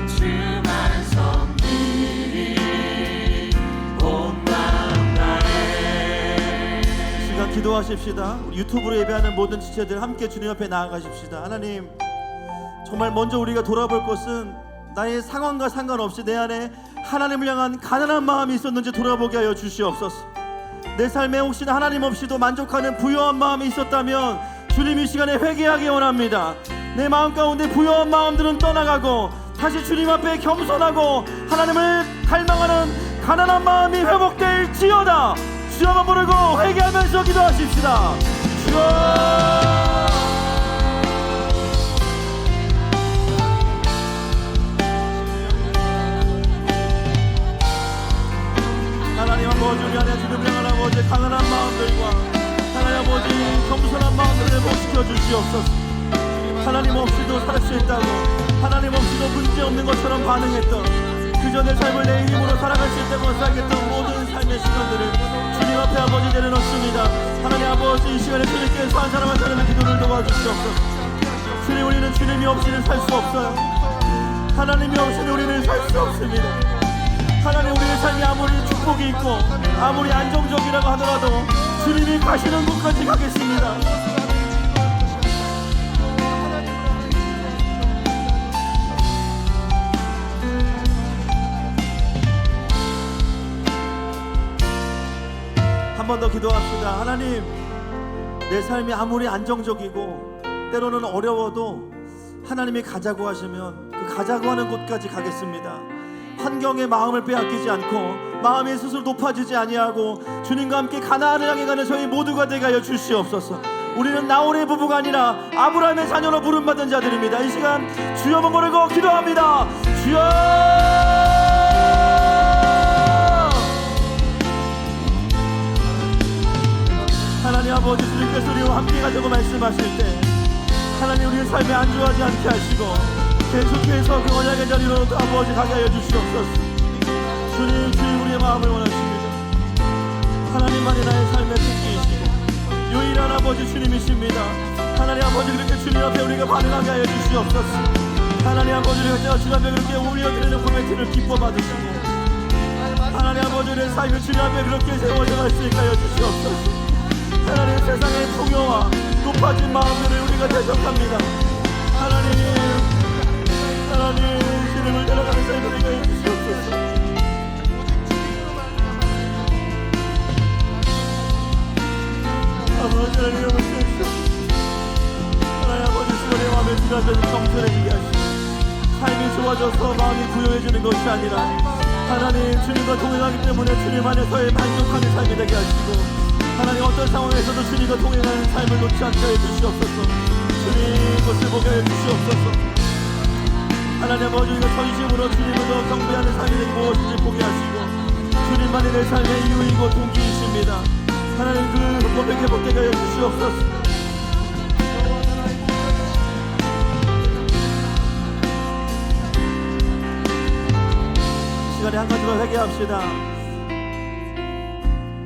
주만 섬기리. 온 마음 다해. 시간 기도하십시다. 우리 유튜브로 예배하는 모든 지체들 함께 주님 앞에 나아가십시다. 하나님, 정말 먼저 우리가 돌아볼 것은 나의 상황과 상관없이 내 안에 하나님을 향한 가난한 마음이 있었는지 돌아보게 하여 주시옵소서. 내 삶에 혹시나 하나님 없이도 만족하는 부요한 마음이 있었다면 주님 이 시간에 회개하기 원합니다. 내 마음 가운데 부요한 마음들은 떠나가고 다시 주님 앞에 겸손하고 하나님을 갈망하는 가난한 마음이 회복될지어다. 주여만 부르고 회개하면서 기도하십시다. 주여, 하나님 아버지, 우리 안에 주님을 향한 아버지 강한한 마음들과 하나님 아버지 겸손한 마음들을 회복시켜 주시옵소서. 하나님 없이도 살 수 있다고, 하나님 없이도 문제없는 것처럼 반응했던 그저 내 삶을 내 힘으로 살아갈 수 있다고 살겠던 모든 삶의 시간들을 주님 앞에 아버지 내려놓습니다. 하나님 아버지, 이 시간에 주님께서 한 사람 한 사람의 기도를 도와주시옵소서. 주님, 우리는 주님이 없이는 살 수 없어요. 하나님이 없이는 우리는 살 수 없습니다. 하나님, 우리의 삶이 아무리 축복이 있고 아무리 안정적이라고 하더라도 주님이 가시는 곳까지 가겠습니다. 한 번 더 기도합시다. 하나님, 내 삶이 아무리 안정적이고 때로는 어려워도 하나님이 가자고 하시면 그 가자고 하는 곳까지 가겠습니다. 환경에 마음을 빼앗기지 않고 마음이 스스로 높아지지 아니하고 주님과 함께 가나안을 향해 가는 저희 모두가 되게 하여 주시옵소서. 우리는 나홀의 부부가 아니라 아브라함의 자녀로 부름받은 자들입니다. 이 시간 주여만 부르고 기도합니다. 주여, 하나님 아버지, 주님께서 우리와 함께 가자고 말씀하실 때 하나님, 우리의 삶에 안주하지 않게 하시고 계속해서 그 언약의 자리로 아버지 가게 하여 주시옵소서. 주님, 주님, 우리의 마음을 원하십니다. 하나님만이 나의 삶의 특기이시고 유일한 아버지 주님이십니다. 하나님 아버지, 그렇게 주님 앞에 우리가 반응하게 하여 주시옵소서. 하나님 아버지, 우리가 주님 앞에 그렇게 올려드리는 고백들을 기뻐 받으시고 하나님 아버지, 우리의 삶을 주님 앞에 그렇게 세워져 갈 수 있게 하여 주시옵소서. 하나님 세상의 풍요와 높아진 마음들을 우리가 대적합니다. 하나님 주님을 따라가는 삶을 우리가 해주시옵소서. 아버지 하나님 용서해주시옵소서. 하나님 아버지 주님의 마음에 지나쳐서 정결해지게 하시고 삶이 좋아져서 마음이 부유해지는 것이 아니라 하나님 주님과 동행하기 때문에 주님 안에서의 만족하는 삶이 되게 하시고 하나님 어떤 상황에서도 주님과 동행하는 삶을 놓지 않게 해주시옵소서. 주님 것을 보게 해주시옵소서. 하나님 아버지 우리가 전심으로 주님을 더 경배하는 삶이 되기 무엇인지 보게 하시고 주님만이 내 삶의 이유이고 동기이십니다. 하나님 그 고백해보게 해주시옵소서. 시간에 한 가지 더 회개합시다.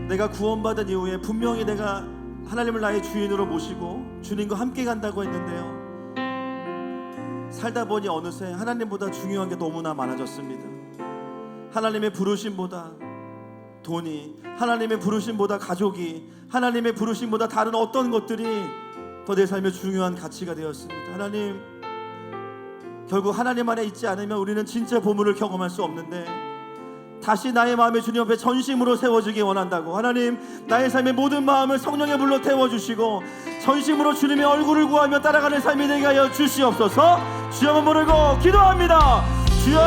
내가 구원받은 이후에 분명히 내가 하나님을 나의 주인으로 모시고 주님과 함께 간다고 했는데요, 살다 보니 어느새 하나님보다 중요한 게 너무나 많아졌습니다. 하나님의 부르심보다 돈이, 하나님의 부르심보다 가족이, 하나님의 부르심보다 다른 어떤 것들이 더 내 삶의 중요한 가치가 되었습니다. 하나님, 결국 하나님 안에 있지 않으면 우리는 진짜 보물을 경험할 수 없는데 다시 나의 마음이 주님 앞에 전심으로 세워지기 원한다고, 하나님 나의 삶의 모든 마음을 성령의 불로 태워주시고 전심으로 주님의 얼굴을 구하며 따라가는 삶이 되게 하여 주시옵소서. 주여만 부르고 기도합니다. 주여!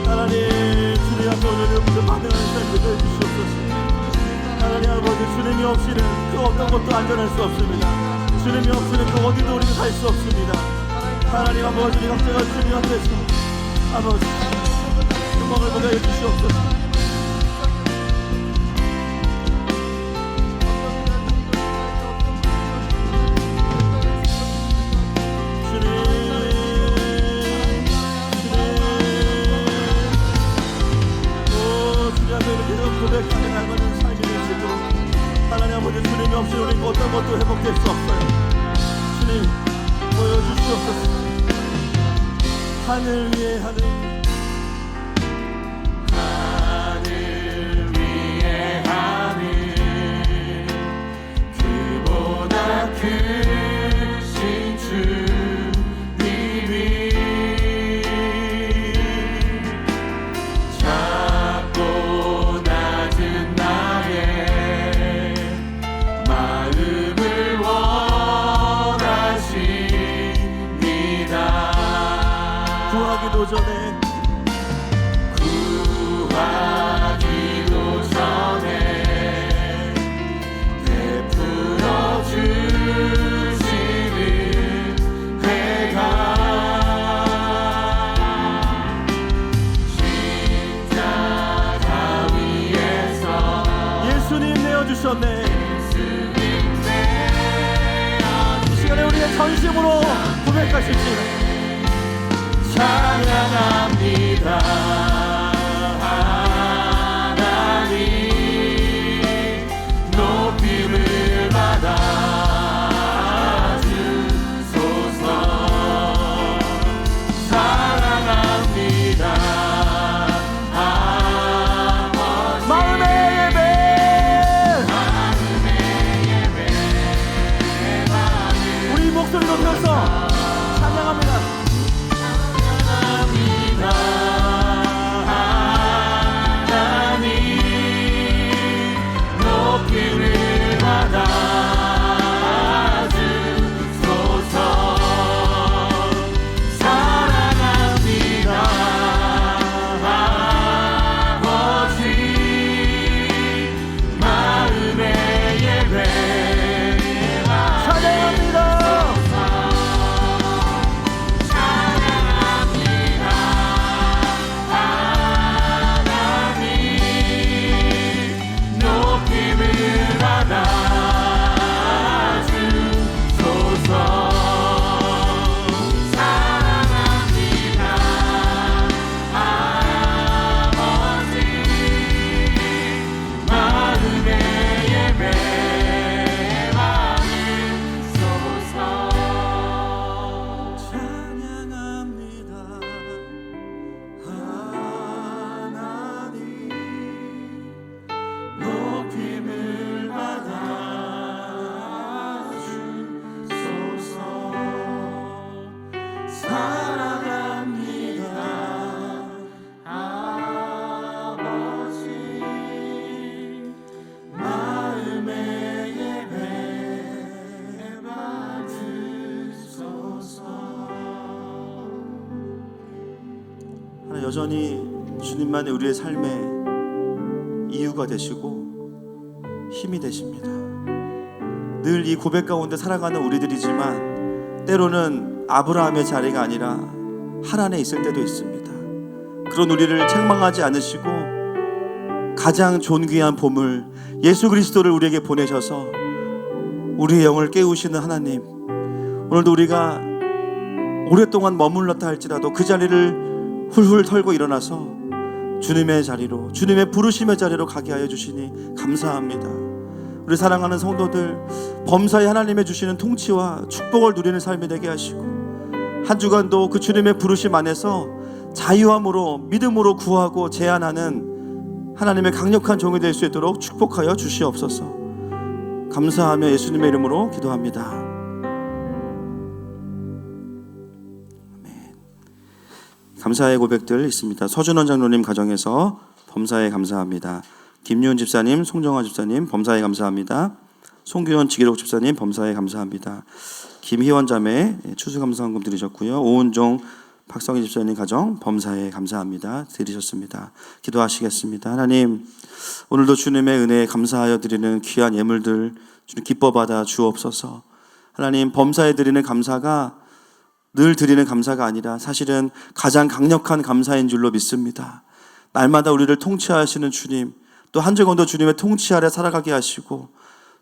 하나님 주님 앞에 오늘 모든 반응하는 삶이 되게 주시옵소서. 하나님 아버지 주님이 없이는 그 어떤 것도 안전할 수 없습니다. 주님이 없이는 그 어디도 우리는 갈 수 없습니다. 하나님 아버지 우리 각자가 주님 앞에서 아버지 영광을 보게 해주시옵소서. 고백하는 날마다 삶이 되시도록 하나님 아버지 주님이 없이 우리는 어떤 것도 회복될 수 없어요. 주님 보여주시옵소서. 하늘 위에 하늘, 하늘 위에 하늘, 그보다 크신 주님이 작고 낮은 나의 마음을 원하십니다. 구하기도 전에 베풀어 주시는 회가 십자가 위에서 예수님 내어주셨네. 예수님 이 시간에 우리의 전심으로 고백하십시다. 찬양합니다. 하나님 높임을 받아 주소서. 사랑합니다. 아버지 마음의 예배, 우리 목소리 높여서 찬양합니다. 찬양합니다. 여전히 주님만이 우리의 삶의 이유가 되시고 힘이 되십니다. 늘 이 고백 가운데 살아가는 우리들이지만 때로는 아브라함의 자리가 아니라 하란에 있을 때도 있습니다. 그런 우리를 책망하지 않으시고 가장 존귀한 보물 예수 그리스도를 우리에게 보내셔서 우리의 영을 깨우시는 하나님, 오늘도 우리가 오랫동안 머물렀다 할지라도 그 자리를 훌훌 털고 일어나서 주님의 자리로, 주님의 부르심의 자리로 가게 하여 주시니 감사합니다. 우리 사랑하는 성도들, 범사에 하나님의 주시는 통치와 축복을 누리는 삶이 되게 하시고 한 주간도 그 주님의 부르심 안에서 자유함으로 믿음으로 구하고 제안하는 하나님의 강력한 종이 될 수 있도록 축복하여 주시옵소서. 감사하며 예수님의 이름으로 기도합니다. 아멘. 감사의 고백들 있습니다. 서준원 장로님 가정에서 범사에 감사합니다. 김유은 집사님, 송정화 집사님 범사에 감사합니다. 송규현 지기록 집사님 범사에 감사합니다. 김희원 자매 추수감사헌금 드리셨고요. 오은종 박성희 집사님 가정 범사에 감사합니다 드리셨습니다. 기도하시겠습니다. 하나님, 오늘도 주님의 은혜에 감사하여 드리는 귀한 예물들 주님 기뻐 받아 주옵소서. 하나님, 범사에 드리는 감사가 늘 드리는 감사가 아니라 사실은 가장 강력한 감사인 줄로 믿습니다. 날마다 우리를 통치하시는 주님, 또 한 주간도 주님의 통치 아래 살아가게 하시고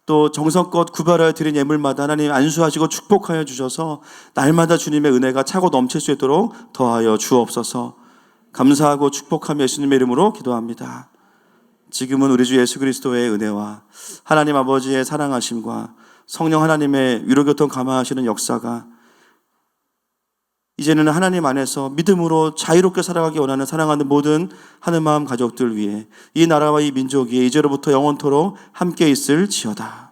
또 정성껏 구별하여 드린 예물마다 하나님 안수하시고 축복하여 주셔서 날마다 주님의 은혜가 차고 넘칠 수 있도록 더하여 주옵소서. 감사하고 축복하며 예수님의 이름으로 기도합니다. 지금은 우리 주 예수 그리스도의 은혜와 하나님 아버지의 사랑하심과 성령 하나님의 위로교통 감화하시는 역사가 이제는 하나님 안에서 믿음으로 자유롭게 살아가기 원하는 사랑하는 모든 하늘마음 가족들 위해 이 나라와 이 민족 위에 이제로부터 영원토록 함께 있을지어다.